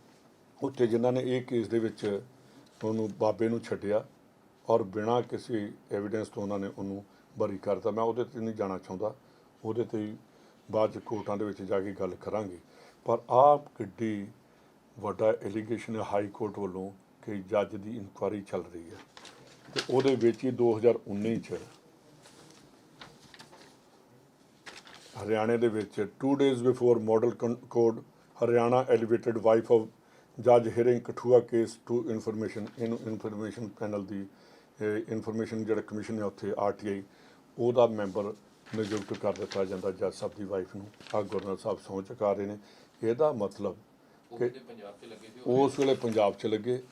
ਉੱਤੇ ਜਿਨ੍ਹਾਂ ਨੇ ਇਹ ਕੇਸ ਦੇ ਵਿੱਚ ਉਹਨੂੰ ਬਾਬੇ ਨੂੰ ਛੱਡਿਆ ਔਰ ਬਿਨਾਂ ਕਿਸੇ ਐਵੀਡੈਂਸ ਤੋਂ ਉਹਨਾਂ ਨੇ ਉਹਨੂੰ ਬਰੀ ਕਰਤਾ। ਮੈਂ ਉਹਦੇ 'ਤੇ ਨਹੀਂ ਜਾਣਾ ਚਾਹੁੰਦਾ, ਉਹਦੇ 'ਤੇ ਹੀ ਬਾਅਦ 'ਚ ਕੋਰਟਾਂ ਦੇ ਵਿੱਚ ਜਾ ਕੇ ਗੱਲ ਕਰਾਂਗੇ। ਪਰ ਆਹ ਕਿੱਡੀ ਵੱਡਾ ਐਲੀਗੇਸ਼ਨ ਹੈ ਹਾਈ ਕੋਰਟ ਵੱਲੋਂ ਕਿ ਜੱਜ ਦੀ ਇਨਕੁਆਇਰੀ ਚੱਲ ਰਹੀ ਹੈ। ਤੇ ਉਹਦੇ ਵਿੱਚ ਹੀ 2019 'ਚ ਹਰਿਆਣੇ ਦੇ ਵਿੱਚ 2 days before model code Haryana elevated wife of ਜੱਜ hearing Kathua case to information. ਇਹਨੂੰ ਇਨਫੋਰਮੇਸ਼ਨ ਪੈਨਲ ਦੀ ਇਨਫੋਰਮੇਸ਼ਨ ਜਿਹੜਾ ਕਮਿਸ਼ਨ ਹੈ ਉੱਥੇ RTI ਉਹਦਾ ਮੈਂਬਰ ਨਿਯੁਕਤ ਕਰ ਦਿੱਤਾ ਜਾਂਦਾ ਜੱਜ ਸਾਹਿਬ ਦੀ ਵਾਈਫ ਨੂੰ। ਆਹ ਗਵਰਨਰ ਸਾਹਿਬ ਸਹੁੰ ਚੁਕਾ ਰਹੇ ਨੇ। ਇਹਦਾ ਮਤਲਬ ਕਿ ਪੰਜਾਬ ਚ ਲੱਗੇ ਸੀ ਉਸ ਵੇਲੇ ਪੰਜਾਬ 'ਚ ਲੱਗੇ,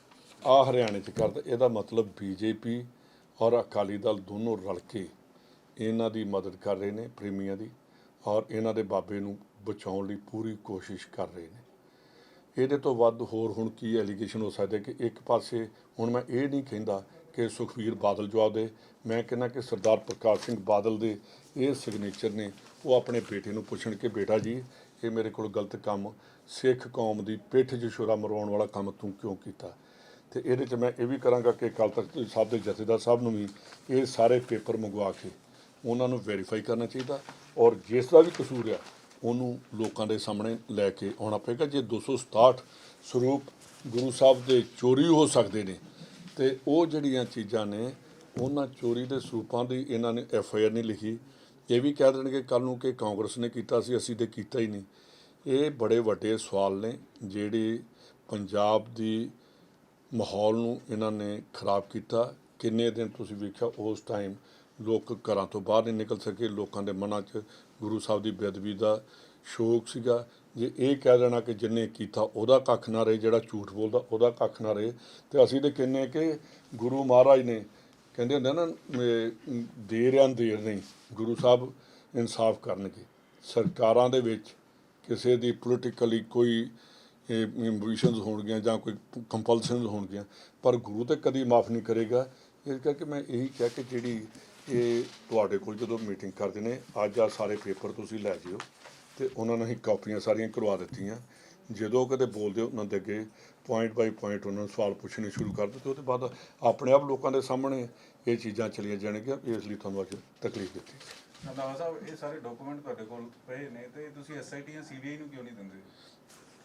ਆਹ ਹਰਿਆਣੇ 'ਚ ਕਰਦੇ। ਇਹਦਾ ਮਤਲਬ BJP ਔਰ ਅਕਾਲੀ ਦਲ ਦੋਨੋਂ ਰਲ ਕੇ ਇਹਨਾਂ ਦੀ ਮਦਦ ਕਰ ਰਹੇ ਨੇ, ਪ੍ਰੇਮੀਆਂ ਦੀ, ਔਰ ਇਹਨਾਂ ਦੇ ਬਾਬੇ ਨੂੰ ਬਚਾਉਣ ਲਈ ਪੂਰੀ ਕੋਸ਼ਿਸ਼ ਕਰ ਰਹੇ ਨੇ। ਇਹਦੇ ਤੋਂ ਵੱਧ ਹੋਰ ਹੁਣ ਕੀ ਐਲੀਗੇਸ਼ਨ ਹੋ ਸਕਦਾ ਕਿ ਇੱਕ ਪਾਸੇ ਹੁਣ ਮੈਂ ਇਹ ਨਹੀਂ ਕਹਿੰਦਾ ਕਿ ਸੁਖਬੀਰ ਬਾਦਲ ਜਵਾਬ ਦੇ, ਮੈਂ ਕਹਿੰਦਾ ਕਿ ਸਰਦਾਰ ਪ੍ਰਕਾਸ਼ ਸਿੰਘ ਬਾਦਲ ਦੇ ਇਹ ਸਿਗਨੇਚਰ ਨੇ। ਉਹ ਆਪਣੇ ਬੇਟੇ ਨੂੰ ਪੁੱਛਣ ਕਿ ਬੇਟਾ ਜੀ ਇਹ ਮੇਰੇ ਕੋਲ ਗਲਤ ਕੰਮ, ਸਿੱਖ ਕੌਮ ਦੀ ਪਿੱਠ 'ਚ ਛੁਰਾ ਮਰਵਾਉਣ ਵਾਲਾ ਕੰਮ ਤੂੰ ਕਿਉਂ ਕੀਤਾ? ਤੇ ਇਹਦੇ 'ਚ ਮੈਂ ਇਹ ਵੀ ਕਰਾਂਗਾ ਕਿ ਅਕਾਲ ਤਖਤ ਸਾਹਿਬ ਦੇ ਜਥੇਦਾਰ ਸਾਹਿਬ ਨੂੰ ਵੀ ਇਹ ਸਾਰੇ ਪੇਪਰ ਮੰਗਵਾ ਕੇ ਉਹਨਾਂ ਨੂੰ ਵੈਰੀਫਾਈ ਕਰਨਾ ਚਾਹੀਦਾ, ਔਰ ਜਿਸ ਦਾ ਵੀ ਕਸੂਰ ਆ ਉਹਨੂੰ ਲੋਕਾਂ ਦੇ ਸਾਹਮਣੇ ਲੈ ਕੇ ਆਉਣਾ ਪਏਗਾ। ਜੇ 267 ਸਰੂਪ ਗੁਰੂ ਸਾਹਿਬ ਦੇ ਚੋਰੀ ਹੋ ਸਕਦੇ ਨੇ, ਤੇ ਉਹ ਜਿਹੜੀਆਂ ਚੀਜ਼ਾਂ ਨੇ ਉਹਨਾਂ ਚੋਰੀ ਦੇ ਸਰੂਪਾਂ ਦੀ ਇਹਨਾਂ ਨੇ FIR ਨਹੀਂ ਲਿਖੀ। ਇਹ ਵੀ ਕਹਿ ਦੇਣਗੇ ਕੱਲ੍ਹ ਨੂੰ ਕਿ ਕਾਂਗਰਸ ਨੇ ਕੀਤਾ ਸੀ, ਅਸੀਂ ਤਾਂ ਕੀਤਾ ਹੀ ਨਹੀਂ। ਇਹ ਬੜੇ ਵੱਡੇ ਸਵਾਲ ਨੇ ਜਿਹੜੇ ਪੰਜਾਬ ਦੀ ਮਾਹੌਲ ਨੂੰ ਇਹਨਾਂ ਨੇ ਖਰਾਬ ਕੀਤਾ। ਕਿੰਨੇ ਦਿਨ ਤੁਸੀਂ ਵੇਖਿਆ ਉਸ ਟਾਈਮ ਲੋਕ ਘਰਾਂ ਤੋਂ ਬਾਹਰ ਨਹੀਂ ਨਿਕਲ ਸਕੇ, ਲੋਕਾਂ ਦੇ ਮਨਾਂ 'ਚ ਗੁਰੂ ਸਾਹਿਬ ਦੀ ਬੇਅਦਬੀ ਦਾ ਸ਼ੋਕ ਸੀਗਾ। ਜੇ ਇਹ ਕਹਿ ਦੇਣਾ ਕਿ ਜਿੰਨੇ ਕੀਤਾ ਉਹਦਾ ਕੱਖ ਨਾ ਰਹੇ, ਜਿਹੜਾ ਝੂਠ ਬੋਲਦਾ ਉਹਦਾ ਕੱਖ ਨਾ ਰਹੇ, ਤੇ ਅਸੀਂ ਤਾਂ ਕਹਿੰਦੇ ਕਿ ਗੁਰੂ ਮਹਾਰਾਜ ਨੇ ਕਹਿੰਦੇ ਹੁੰਦੇ ਨਾ ਦੇਰ ਜਾਂ ਦੇਰ ਨਹੀਂ, ਗੁਰੂ ਸਾਹਿਬ ਇਨਸਾਫ ਕਰਨਗੇ। ਸਰਕਾਰਾਂ ਦੇ ਵਿੱਚ ਕਿਸੇ ਦੀ ਪੋਲੀਟੀਕਲੀ ਕੋਈ ਐਂਬੀਸ਼ਨਸ ਹੋਣਗੀਆਂ ਜਾਂ ਕੋਈ ਕੰਪਲਸ਼ਨਸ ਹੋਣਗੀਆਂ, ਪਰ ਗੁਰੂ ਤਾਂ ਕਦੀ ਮਾਫ ਨਹੀਂ ਕਰੇਗਾ। ਇਸ ਕਰਕੇ ਮੈਂ ਇਹੀ ਕਿਹਾ ਕਿ ਜਿਹੜੀ ਇਹ ਤੁਹਾਡੇ ਕੋਲ ਜਦੋਂ ਮੀਟਿੰਗ ਕਰਦੇ ਨੇ, ਅੱਜ ਆ ਸਾਰੇ ਪੇਪਰ ਤੁਸੀਂ ਲੈ ਜਿਓ, ਤੇ ਉਹਨਾਂ ਨੂੰ ਅਸੀਂ ਕਾਪੀਆਂ ਸਾਰੀਆਂ ਕਰਵਾ ਦਿੱਤੀਆਂ। ਜਦੋਂ ਕਦੇ ਬੋਲਦੇ ਹੋ ਉਹਨਾਂ ਦੇ ਅੱਗੇ ਪੁਆਇੰਟ ਬਾਈ ਪੁਆਇੰਟ ਉਹਨਾਂ ਨੂੰ ਸਵਾਲ ਪੁੱਛਣੇ ਸ਼ੁਰੂ ਕਰ ਦਿੱਤੇ। ਉਹਦੇ ਬਾਅਦ ਆਪਣੇ ਆਪ ਲੋਕਾਂ ਦੇ ਸਾਹਮਣੇ ਇਹ ਚੀਜ਼ਾਂ ਚਲੀਆਂ ਜਾਣਗੀਆਂ। ਇਸ ਲਈ ਤੁਹਾਨੂੰ ਅੱਜ ਤਕਲੀਫ ਦਿੱਤੀ। ਰੰਧਾਵਾ ਸਾਹਿਬ, ਇਹ ਸਾਰੇ ਡਾਕੂਮੈਂਟ ਤੁਹਾਡੇ ਕੋਲ ਪਏ ਨੇ, ਤੇ ਤੁਸੀਂ SIT ਜਾਂ CBI ਨੂੰ ਕਿਉਂ ਨਹੀਂ ਦਿੰਦੇ?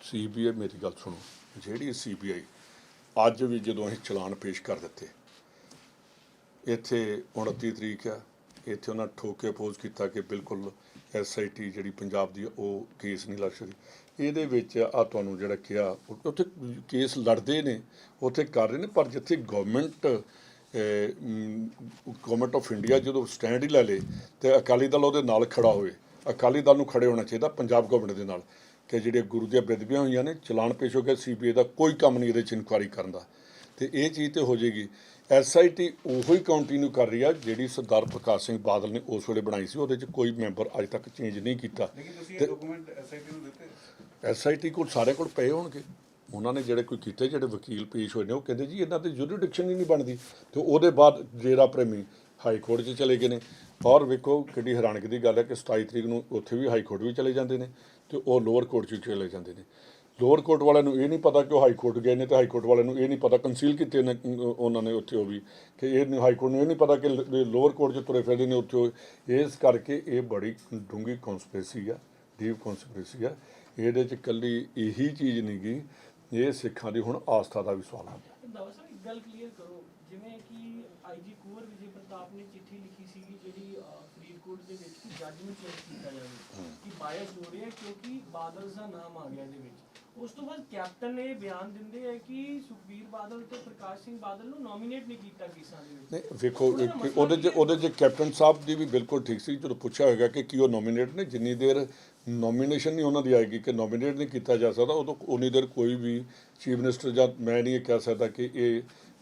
CBI ਮੇਰੀ ਗੱਲ ਸੁਣੋ, ਜਿਹੜੀ CBI ਅੱਜ ਵੀ ਜਦੋਂ ਅਸੀਂ ਚਲਾਨ ਪੇਸ਼ ਕਰ ਦਿੱਤੇ, ਇੱਥੇ 29 ਤਰੀਕ ਆ, ਇੱਥੇ ਉਹਨਾਂ ਠੋਕ ਕੇ ਅਪੋਜ਼ ਕੀਤਾ ਕਿ ਬਿਲਕੁਲ SIT ਜਿਹੜੀ ਪੰਜਾਬ ਦੀ ਉਹ ਕੇਸ ਨਹੀਂ ਲੜ ਸਕਦੀ। ਇਹਦੇ ਵਿੱਚ ਆ ਤੁਹਾਨੂੰ ਜਿਹੜਾ ਕਿਹਾ ਉੱਥੇ ਕੇਸ ਲੜਦੇ ਨੇ, ਉੱਥੇ ਕਰ ਰਹੇ ਨੇ, ਪਰ ਜਿੱਥੇ ਗਵਰਨਮੈਂਟ ਆਫ ਇੰਡੀਆ ਜਦੋਂ ਸਟੈਂਡ ਹੀ ਲੈ ਲੇ ਤੇ ਅਕਾਲੀ ਦਲ ਉਹਦੇ ਨਾਲ ਖੜਾ ਹੋਵੇ। ਅਕਾਲੀ ਦਲ ਨੂੰ ਖੜੇ ਹੋਣਾ ਚਾਹੀਦਾ ਪੰਜਾਬ ਗਵਰਨਮੈਂਟ ਦੇ ਨਾਲ ਕਿ ਜਿਹੜੀਆਂ ਗੁਰੂ ਦੀਆਂ ਬੇਅਦਬੀਆਂ ਹੋਈਆਂ ਨੇ, ਚਲਾਨ ਪੇਸ਼ ਹੋ ਗਿਆ। CBI ਦਾ ਕੋਈ ਕੰਮ ਨਹੀਂ ਇਹਦੇ 'ਚ ਇਨਕੁਆਇਰੀ ਕਰਨ ਦਾ, ਤੇ ਇਹ ਚੀਜ਼ ਤੇ ਹੋ ਜਾਏਗੀ। SIT ਉਹੋ ਹੀ ਕੰਟੀਨਿਊ ਕਰ ਰਹੀ ਆ ਜਿਹੜੀ ਸਰਦਾਰ ਪ੍ਰਕਾਸ਼ ਸਿੰਘ ਬਾਦਲ ਨੇ ਉਸ ਵੇਲੇ ਬਣਾਈ ਸੀ। ਉਹਦੇ 'ਚ ਕੋਈ ਮੈਂਬਰ ਅੱਜ ਤੱਕ ਚੇਂਜ ਨਹੀਂ ਕੀਤਾ। ਲੇਕਿਨ ਤੁਸੀਂ ਇਹ ਡਾਕੂਮੈਂਟ SIT ਨੂੰ ਦਿੱਤੇ? SIT ਕੋਲ ਸਾਰੇ ਕੋਲ ਪਏ ਹੋਣਗੇ। ਉਹਨਾਂ ਨੇ ਜਿਹੜੇ ਕੋਈ ਕੀਤੇ, ਜਿਹੜੇ ਵਕੀਲ ਪੇਸ਼ ਹੋਏ ਨੇ, ਉਹ ਕਹਿੰਦੇ ਜੀ ਇਹਨਾਂ ਤੇ ਜੁਰੀਡਿਕਸ਼ਨ ਹੀ ਨਹੀਂ ਬਣਦੀ। ਤੇ ਉਹਦੇ ਬਾਅਦ ਡੇਰਾ ਪ੍ਰੇਮੀ ਹਾਈ ਕੋਰਟ 'ਚ ਚਲੇ ਗਏ ਨੇ। ਔਰ ਵੇਖੋ ਕਿੱਡੀ ਹੈਰਾਨਗੀ ਦੀ ਗੱਲ ਹੈ ਕਿ 27 ਤਰੀਕ ਨੂੰ ਉੱਥੇ ਵੀ ਹਾਈ ਕੋਰਟ ਵੀ ਚਲੇ ਜਾਂਦੇ ਨੇ, ਤੇ ਉਹ ਲੋਅਰ ਕੋਰਟ 'ਚ ਚਲੇ ਜਾਂਦੇ ਨੇ। ਲੋਅਰ ਕੋਰਟ ਵਾਲਿਆਂ ਨੂੰ ਇਹ ਨਹੀਂ ਪਤਾ ਕਿ ਉਹ ਹਾਈ ਕੋਰਟ ਗਏ ਨੇ, ਤੇ ਹਾਈ ਕੋਰਟ ਵਾਲਿਆਂ ਨੂੰ ਇਹ ਨਹੀਂ ਪਤਾ, ਕੰਸੀਲ ਕੀਤੇ ਨੇ ਉਹਨਾਂ ਨੇ ਉੱਥੇ ਉਹ ਵੀ, ਕਿ ਇਹ ਹਾਈ ਕੋਰਟ ਨੂੰ ਇਹ ਨਹੀਂ ਪਤਾ ਕਿ ਲੋਅਰ ਕੋਰਟ 'ਚ ਤੁਰੇ ਫਿਰਦੇ ਨੇ ਉੱਥੇ। ਇਸ ਕਰਕੇ ਇਹ ਬੜੀ ਡੂੰਘੀ ਕੌਂਸਪੀਰੇਸੀ ਆ, ਡੀਪ ਕੌਂਸਪੀਰੇਸੀ ਆ। ਇਹਦੇ 'ਚ ਇਕੱਲੀ ਇਹੀ ਚੀਜ਼ ਨਹੀਂ ਗੀ, ਇਹ ਸਿੱਖਾਂ ਦੀ ਹੁਣ ਆਸਥਾ ਦਾ ਵੀ ਸਵਾਲ ਆ ਗਿਆ। ਰੰਧਾਵਾ ਸਾਹਿਬ, ਇੱਕ ਗੱਲ ਕਲੀਅਰ ਕਰੋ, ਜਿਵੇਂ ਕਿ IG ਕੁੰਵਰ ਵਿਜੇ ਪ੍ਰਤਾਪ ਨੇ ਚਿੱਠੀ ਲਿਖੀ ਸੀਗੀ ਜਿਹੜੀ ਕੋਰਟ ਦੇ ਵਿੱਚ ਕਿ ਜੱਜ ਨੂੰ ਚੇਂਜ ਕੀਤਾ ਜਾਵੇ ਕਿ ਬਾਇਸ ਹੋ ਰਿਹਾ ਕਿਉਂਕਿ ਬਾਦਲ ਦਾ ਨਾਮ ਆ ਗਿਆ ਇਹਦੇ ਵਿੱਚ। ਉਸ ਤੋਂ ਬਾਅਦ ਕੈਪਟਨ ਨੇ ਬਿਆਨ ਦਿੰਦੇ ਹੈ ਕਿ ਸੁਖਬੀਰ ਬਾਦਲ ਤੇ ਪ੍ਰਕਾਸ਼ ਸਿੰਘ ਬਾਦਲ ਨੂੰ ਨੋਮੀਨੇਟ ਨਹੀਂ ਕੀਤਾ ਕੇਸਾਂ ਦੇ ਵਿੱਚ। ਨਹੀਂ ਵੇਖੋ ਉਹਦੇ 'ਚ ਕੈਪਟਨ ਸਾਹਿਬ ਦੀ ਵੀ ਬਿਲਕੁਲ ਠੀਕ ਸੀ। ਜਦੋਂ ਪੁੱਛਿਆ ਹੋਏਗਾ ਕਿ ਕੀ ਉਹ ਨੋਮੀਨੇਟ ਨੇ, ਜਿੰਨੀ ਦੇਰ ਨੋਮੀਨੇਸ਼ਨ ਨਹੀਂ ਉਹਨਾਂ ਦੀ ਆਏਗੀ ਕਿ ਨੋਮੀਨੇਟ ਨਹੀਂ ਕੀਤਾ ਜਾ ਸਕਦਾ, ਉਦੋਂ ਉਨੀ ਦੇਰ ਕੋਈ ਵੀ ਚੀਫ ਮਿਨਿਸਟਰ ਜਾਂ ਮੈਂ ਨਹੀਂ ਇਹ ਕਹਿ ਸਕਦਾ ਕਿ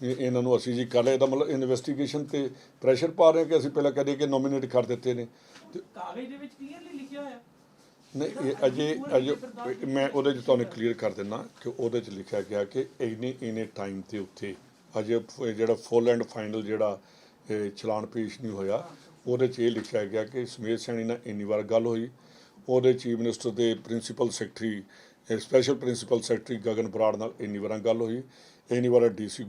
ਇਹਨਾਂ ਨੂੰ ਅਸੀਂ ਜੀ ਕਰ ਲਿਆ। ਇਹਦਾ ਮਤਲਬ ਇਨਵੈਸਟੀਗੇਸ਼ਨ ਤੇ ਪ੍ਰੈਸ਼ਰ ਪਾ ਰਹੇ ਕਿ ਅਸੀਂ ਪਹਿਲਾਂ ਕਹਦੇ ਕਿ ਨੋਮੀਨੇਟ ਕਰ ਦਿੱਤੇ ਨੇ। ਕਾਗਜ਼ ਦੇ ਵਿੱਚ ਕਲੀਅਰਲੀ ਲਿਖਿਆ ਹੋਇਆ ਨਹੀਂ ਇਹ ਅਜੇ ਮੈਂ ਉਹਦੇ 'ਚ ਤੁਹਾਨੂੰ ਕਲੀਅਰ ਕਰ ਦਿੰਦਾ ਕਿ ਉਹਦੇ 'ਚ ਲਿਖਿਆ ਗਿਆ ਕਿ ਇੰਨੇ ਟਾਈਮ ਦੇ ਉੱਤੇ ਅਜੇ ਜਿਹੜਾ ਫੁੱਲ ਐਂਡ ਫਾਈਨਲ ਜਿਹੜਾ ਚਲਾਨ ਪੇਸ਼ ਨਹੀਂ ਹੋਇਆ, ਉਹਦੇ 'ਚ ਇਹ ਲਿਖਿਆ ਗਿਆ ਕਿ ਸਮੇਤ ਸੈਣੀ ਨਾਲ ਇੰਨੀ ਵਾਰ ਗੱਲ ਹੋਈ, ਉਹਦੇ ਚੀਫ ਮਿਨਿਸਟਰ ਦੇ principal secretary special principal secretary Gagan Brar ਨਾਲ ਇੰਨੀ ਵਾਰ ਗੱਲ ਹੋਈ, ਇੰਨੀ ਵਾਰ DC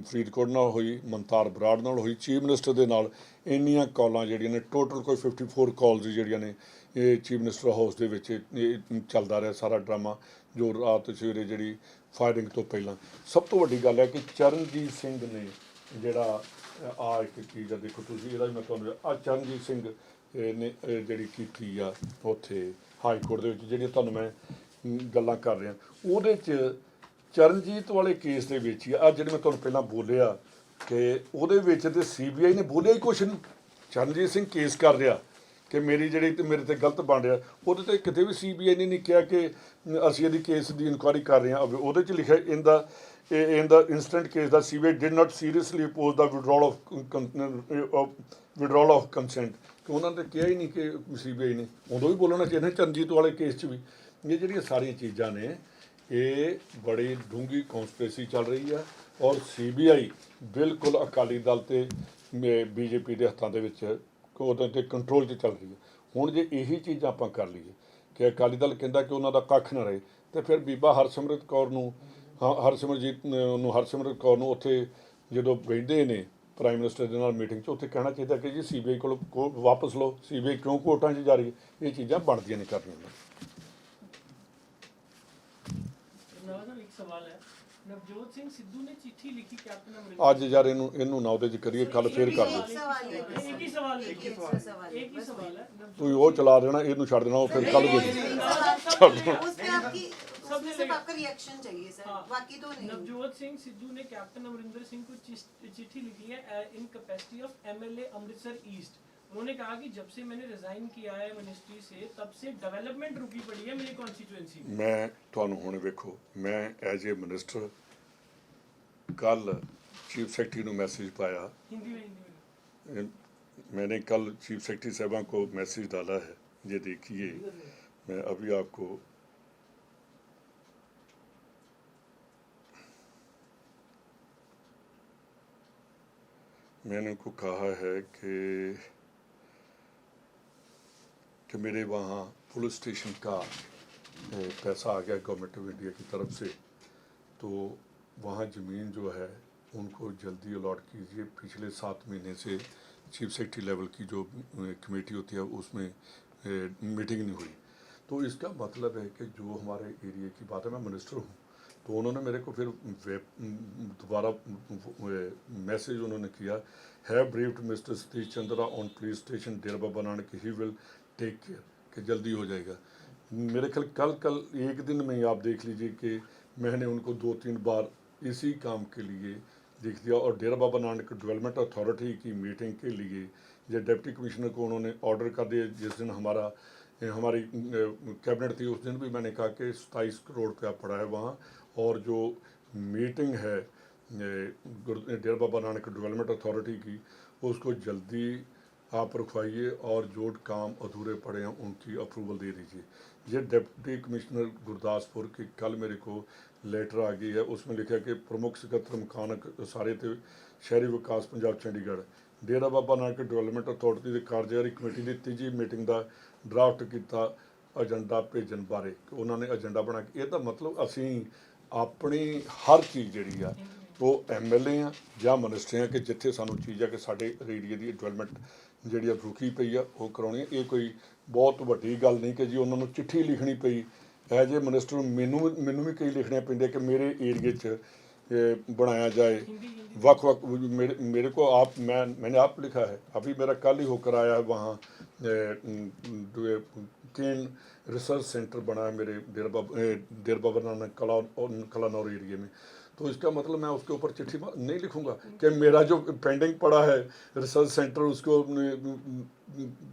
ਫਰੀਦਕੋਟ ਨਾਲ ਹੋਈ, ਮਨਤਾਰ ਬਰਾੜ ਨਾਲ ਹੋਈ, ਚੀਫ ਮਿਨਿਸਟਰ ਦੇ ਨਾਲ ਇੰਨੀਆਂ ਕਾਲਾਂ ਜਿਹੜੀਆਂ ਨੇ ਟੋਟਲ ਕੋਈ 54 ਕਾਲਸ ਜਿਹੜੀਆਂ ਨੇ ਇਹ ਚੀਫ ਮਿਨਿਸਟਰ ਹਾਊਸ ਦੇ ਵਿੱਚ ਇਹ ਚੱਲਦਾ ਰਿਹਾ ਸਾਰਾ ਡਰਾਮਾ ਜੋ ਰਾਤ ਸਵੇਰੇ ਜਿਹੜੀ ਫਾਇਰਿੰਗ ਤੋਂ ਪਹਿਲਾਂ। ਸਭ ਤੋਂ ਵੱਡੀ ਗੱਲ ਹੈ ਕਿ ਚਰਨਜੀਤ ਸਿੰਘ ਨੇ ਜਿਹੜਾ ਆ ਇੱਕ ਚੀਜ਼ ਆ ਦੇਖੋ ਤੁਸੀਂ ਇਹਦਾ ਵੀ ਮੈਂ ਤੁਹਾਨੂੰ ਆ ਚਰਨਜੀਤ ਸਿੰਘ ਨੇ ਜਿਹੜੀ ਕੀਤੀ ਆ ਉੱਥੇ ਹਾਈ ਕੋਰਟ ਦੇ ਵਿੱਚ ਜਿਹੜੀਆਂ ਤੁਹਾਨੂੰ ਮੈਂ ਗੱਲਾਂ ਕਰ ਰਿਹਾ ਉਹਦੇ 'ਚ ਚਰਨਜੀਤ ਵਾਲੇ ਕੇਸ ਦੇ ਵਿੱਚ ਹੀ ਆ ਜਿਹੜੇ ਮੈਂ ਤੁਹਾਨੂੰ ਪਹਿਲਾਂ ਬੋਲਿਆ ਕਿ ਉਹਦੇ ਵਿੱਚ ਤੇ CBI ਨੇ ਬੋਲਿਆ ਹੀ ਕੁਛ ਨਹੀਂ। ਚਰਨਜੀਤ ਸਿੰਘ ਕੇਸ ਕਰ ਰਿਹਾ ਕਿ ਮੇਰੀ ਜਿਹੜੀ ਤੇ ਮੇਰੇ ਤੇ ਗਲਤ ਬਣ ਰਿਹਾ, ਉਹਦੇ ਤੇ ਕਿਤੇ ਵੀ CBI ਨੇ ਨਹੀਂ ਕਿਹਾ ਕਿ ਅਸੀਂ ਇਹਦੀ ਕੇਸ ਦੀ ਇਨਕੁਆਇਰੀ ਕਰ ਰਹੇ ਹਾਂ। ਉਹਦੇ 'ਚ ਲਿਖਿਆ in the instant case the CBI did not seriously oppose the withdrawal of consent ਕਿ ਉਹਨਾਂ ਨੇ ਕਿਹਾ ਹੀ ਨਹੀਂ ਕਿ CBI ਨੇ ਉਦੋਂ ਵੀ ਬੋਲਣਾ ਚਾਹੀਦਾ ਚਰਨਜੀਤ ਵਾਲੇ ਕੇਸ 'ਚ ਵੀ। ਇਹ ਜਿਹੜੀਆਂ ਸਾਰੀਆਂ ਚੀਜ਼ਾਂ ਨੇ ਇਹ ਬੜੀ ਡੂੰਘੀ ਕੌਂਸਪੀਰੇਸੀ ਚੱਲ ਰਹੀ ਆ ਔਰ CBI ਬਿਲਕੁਲ ਅਕਾਲੀ ਦਲ ਤੇ BJP ਦੇ ਹੱਥਾਂ ਦੇ ਵਿੱਚ ਉਹਦੇ 'ਤੇ ਕੰਟਰੋਲ 'ਚ ਚੱਲ ਰਹੀ ਹੈ। ਹੁਣ ਜੇ ਇਹੀ ਚੀਜ਼ਾਂ ਆਪਾਂ ਕਰ ਲਈਏ ਕਿ ਅਕਾਲੀ ਦਲ ਕਹਿੰਦਾ ਕਿ ਉਹਨਾਂ ਦਾ ਕੱਖ ਨਾ ਰਹੇ ਤੇ ਫਿਰ ਬੀਬਾ ਹਰਸਿਮਰਤ ਕੌਰ ਨੂੰ ਹਰਸਿਮਰਤ ਕੌਰ ਨੂੰ ਉੱਥੇ ਜਦੋਂ ਬੈਠਦੇ ਨੇ ਪ੍ਰਾਈਮ ਮਿਨਿਸਟਰ ਦੇ ਨਾਲ ਮੀਟਿੰਗ 'ਚ ਉੱਥੇ ਕਹਿਣਾ ਚਾਹੀਦਾ ਕਿ ਜੀ CBI ਕੋਲ ਵਾਪਸ ਲਓ, CBI ਕਿਉਂ ਕੋਰਟਾਂ 'ਚ ਜਾ ਰਹੀ ਹੈ। ਇਹ ਚੀਜ਼ਾਂ ਬਣਦੀਆਂ ਨਹੀਂ ਕਰਨੀਆਂ। ਇੱਕ ਸਵਾਲ ਹੈ, ਨਵਜੋਤ ਸਿੰਘ ਸਿੱਧੂ ਨੇ ਚਿੱਠੀ ਲਿਖੀ ਕੈਪਟਨ ਅਮਰਿੰਦਰ ਅੱਜ ਯਾਰ ਇਹਨੂੰ ਨਾ ਉਹਦੇ 'ਚ ਕਰੀਏ, ਕੱਲ ਫੇਰ ਕਰ ਲਓ। ਇੱਕ ਹੀ ਸਵਾਲ ਹੈ ਤੁਸੀਂ ਉਹ ਚਲਾ ਦੇਣਾ, ਇਹਨੂੰ ਛੱਡ ਦੇਣਾ, ਉਹ ਫਿਰ ਕੱਲ ਦੇ नवजोत सिंह सिद्धू ने कैप्टन अमरिंदर सिंह को चिट्ठी लिखी है in capacity of MLA Amritsar east. उन्होंने कहा कि जब से मैंने रिजाइन किया है मिनिस्ट्री से तब से डेवलपमेंट रुकी पड़ी है मेरी कॉन्स्टिट्यूएंसी में। मैं ਤੁਹਾਨੂੰ ਹੁਣ ਵੇਖੋ ਮੈਂ ਐਜ਼ ਏ ਮਿਨਿਸਟਰ ਕੱਲ चीफ सेक्रेटरी ਨੂੰ मैसेज पाया, हिंदी में मैंने कल चीफ सेक्रेटरी साहबा को मैसेज डाला है, ये देखिए मैं अभी आपको मैंने उनको कहा है कि मेरे वहाँ पुलिस स्टेशन का पैसा आ गया गवर्नमेंट ऑफ इंडिया की तरफ से, तो वहाँ ज़मीन जो है उनको जल्दी अलॉट कीजिए। पिछले 7 महीने से चीफ सेक्रेटरी लेवल की जो कमेटी होती है उसमें मीटिंग नहीं हुई। तो इसका मतलब है कि जो हमारे एरिया की बात है, मैं मिनिस्टर हूँ, तो उन्होंने मेरे को फिर दोबारा मैसेज उन्होंने किया, have briefed mister Satish Chandra on police station Dera Baba Nanak, he will take care, कि जल्दी हो जाएगा। मेरे ख्याल कल एक दिन में ही आप देख लीजिए कि मैंने उनको 2-3 बार इसी काम के लिए लिख दिया। और डेरा बाबा नानक डेवलपमेंट अथॉरिटी की मीटिंग के लिए जो डिप्टी कमिश्नर को उन्होंने ऑर्डर कर दिया, जिस दिन हमारी कैबिनेट थी उस दिन भी मैंने कहा कि 27 करोड़ रुपया पड़ा है वहाँ, और जो मीटिंग है डेरा बाबा नानक डेवलपमेंट अथॉरिटी की उसको जल्दी आप रखवाइए, और जो काम अधूरे पड़े हैं उनकी अप्रूवल दे दीजिए। ये डिप्टी कमिश्नर गुरदासपुर की कल मेरे को लेटर आ गई है, उसमें लिखा कि प्रमुख सकत्तर मकान सारे थे शहरी विकास पंजाब चंडीगढ़ डेरा बाबा नानक डेवलपमेंट अथॉरिटी के कार्यकारी कमेटी की 3जी मीटिंग का ड्राफ्ट किया एजेंडा भेजन बारे, उन्होंने एजेंडा बना के। ਇਹਦਾ मतलब ਅਸੀਂ ਆਪਣੀ ਹਰ ਚੀਜ਼ ਜਿਹੜੀ ਆ ਉਹ MLA ਆ ਜਾਂ ਮਿਨਿਸਟਰ ਆ ਕਿ ਜਿੱਥੇ ਸਾਨੂੰ ਚੀਜ਼ ਆ ਕਿ ਸਾਡੇ ਏਰੀਏ ਦੀ ਡਿਵੈਲਪਮੈਂਟ ਜਿਹੜੀ ਆ ਰੁਕੀ ਪਈ ਆ ਉਹ ਕਰਾਉਣੀ। ਇਹ ਕੋਈ ਬਹੁਤ ਵੱਡੀ ਗੱਲ ਨਹੀਂ ਕਿ ਜੀ ਉਹਨਾਂ ਨੂੰ ਚਿੱਠੀ ਲਿਖਣੀ ਪਈ। ਐਜ਼ ਏ ਮਿਨਿਸਟਰ ਮੈਨੂੰ ਵੀ ਕਈ ਲਿਖਣੀਆਂ ਪੈਂਦੀਆਂ ਕਿ ਮੇਰੇ ਏਰੀਏ 'ਚ बनाया जाए। वक्त वक्त मेरे को मैंने आप लिखा है, अभी मेरा कल ही होकर आया है वहाँ केन रिसर्च सेंटर बना है मेरे डेरा बाबा नानक कलानौर एरिया में। तो इसका मतलब मैं उसके ऊपर चिट्ठी नहीं लिखूंगा कि मेरा जो पेंडिंग पड़ा है रिसर्च सेंटर उसको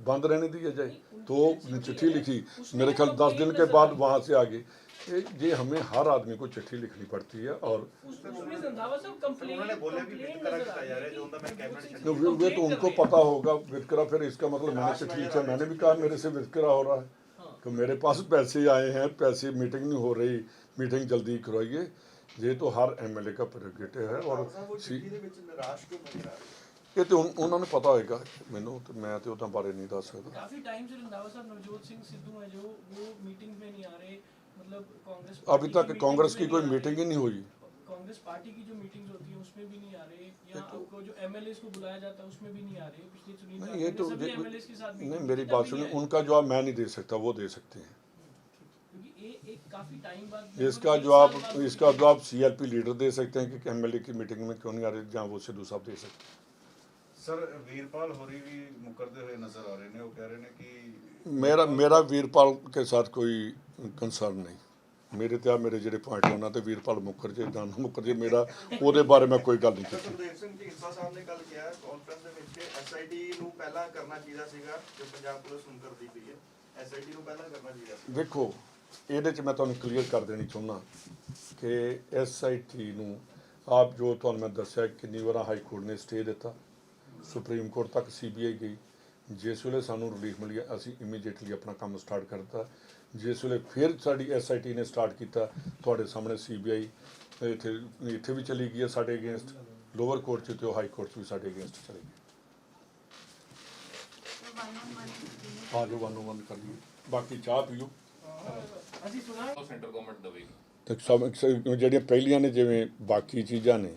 बंद रहने दिया जाए। तो चिट्ठी लिखी, मेरे ख्याल 10 दिन के बाद वहाँ से आगे ये हमें हर आदमी को चिट्ठी लिखनी पड़ती है। और वे तो उनको पता होगा वितकरा, फिर इसका मतलब मैंने चिट्ठी लिखा, मैंने भी कहा मेरे से वितकरा हो रहा है तो मेरे पास पैसे आए हैं, पैसे मीटिंग नहीं हो रही, मीटिंग जल्दी करवाइए। ये तो हर एमएलए का प्रेरोगेटिव है। और ये तो उन्होंने पता होगा, मैनू तो मैं तो उतना बारे नहीं दस सकता। काफी टाइम से रंधावा साहब नवजोत सिंह सिद्धू है जो वो मीटिंग में नहीं आ रहे, मतलब कांग्रेस अभी तक कांग्रेस की कोई मीटिंग ही नहीं हुई। कांग्रेस पार्टी की जो मीटिंग्स होती है उसमें भी नहीं आ रहे, या आपको जो एमएलएस को बुलाया जाता है उसमें भी नहीं आ रहे। पिछली चुनाव नहीं, ये तो सभी एमएलएस के साथ नहीं, मेरी बात सुनिए, उनका जवाब मैं नहीं दे सकता, वो दे सकते हैं। क्योंकि एक काफी टाइम बाद इसका जवाब सीएलपी लीडर दे सकते हैं कि एमएलए की मीटिंग में क्यों नहीं आ रहे, जहाँ वो सिद्धू साहब दे सकते हैं। सर वीरपाल होरी भी मुकरदे हुए नजर आ रहे हैं, वो कह रहे हैं कि मेरा वीरपाल के साथ कोई कंसर्न नहीं। मेरे ਤੇ ਮੇਰੇ ਜਿਹੜੇ ਪੁਆਇੰਟ ਉਹਨਾਂ ਤੇ ਵੀਰਪਾਲ ਮੁੱਕਰ ਜੇ ਜਾਂ ਨਾ ਮੁੱਕਰ ਜੇ, ਮੇਰਾ ਉਹਦੇ ਬਾਰੇ ਮੈਂ ਕੋਈ ਗੱਲ ਨਹੀਂ ਕੀਤੀ। ਸੁਖਦੇਵ ਸਿੰਘ ਢੀਂਡਸਾ ਸਾਹਿਬ ਨੇ ਕੱਲ ਕਿਹਾ ਕਾਨਫਰੰਸ ਦੇ ਵਿੱਚ ਕਿ ਐਸਆਈਟੀ ਨੂੰ ਪਹਿਲਾਂ ਕਰਨਾ ਚਾਹੀਦਾ ਸੀਗਾ, ਜੋ ਪੰਜਾਬ ਪੁਲਿਸ ਹੁਣ ਕਰਦੀ ਪਈ ਹੈ, ਐਸਆਈਟੀ ਨੂੰ ਪਹਿਲਾਂ ਕਰਨਾ ਚਾਹੀਦਾ ਸੀ। ਵੇਖੋ ਇਹਦੇ 'ਚ ਮੈਂ ਤੁਹਾਨੂੰ ਕਲੀਅਰ ਕਰ ਦੇਣੀ ਚਾਹੁੰਦਾ ਕਿ ਐਸਆਈਟੀ ਨੂੰ ਆਪ ਜੋ ਤੁਹਾਨੂੰ ਮੈਂ ਦੱਸਿਆ ਕਿੰਨੀ ਵਾਰ ਹਾਈ ਕੋਰਟ ਨੇ ਸਟੇ ਦਿੱਤਾ, ਸੁਪਰੀਮ ਕੋਰਟ ਤੱਕ ਸੀਬੀਆਈ ਗਈ। ਜਿਸ ਵੇਲੇ ਸਾਨੂੰ ਰਿਲੀਫ ਮਿਲੀ ਅਸੀਂ ਇਮੀਡੀਏਟਲੀ ਆਪਣਾ ਕੰਮ ਸਟਾਰਟ ਕਰ ਦਿੱਤਾ। ਜਿਸ ਵੇਲੇ ਫਿਰ ਸਾਡੀ ਐਸਆਈਟੀ ਨੇ ਸਟਾਰਟ ਕੀਤਾ, ਤੁਹਾਡੇ ਸਾਹਮਣੇ ਸੀਬੀਆਈ ਇੱਥੇ ਵੀ ਚਲੀ ਗਈ ਹੈ ਸਾਡੇ ਅਗੇਂਸਟ, ਲੋਅਰ ਕੋਰਟ 'ਚ ਤੇ ਹਾਈ ਕੋਰਟ 'ਚ ਵੀ ਸਾਡੇ ਅਗੇਂਸਟ ਚਲੀ ਗਈ। ਆ ਜੋ 101 ਕਰ ਲਈਏ, ਬਾਕੀ ਚਾਹ ਪੀਓ। ਅਸੀਂ ਸੁਣਾ ਉਹ ਸੈਂਟਰ ਗਵਰਨਮੈਂਟ ਦੇਵੇਗੀ। ਤੇ ਸਭ ਜਿਹੜੀਆਂ ਪਹਿਲੀਆਂ ਨੇ ਜਿਵੇਂ ਬਾਕੀ ਚੀਜ਼ਾਂ ਨੇ,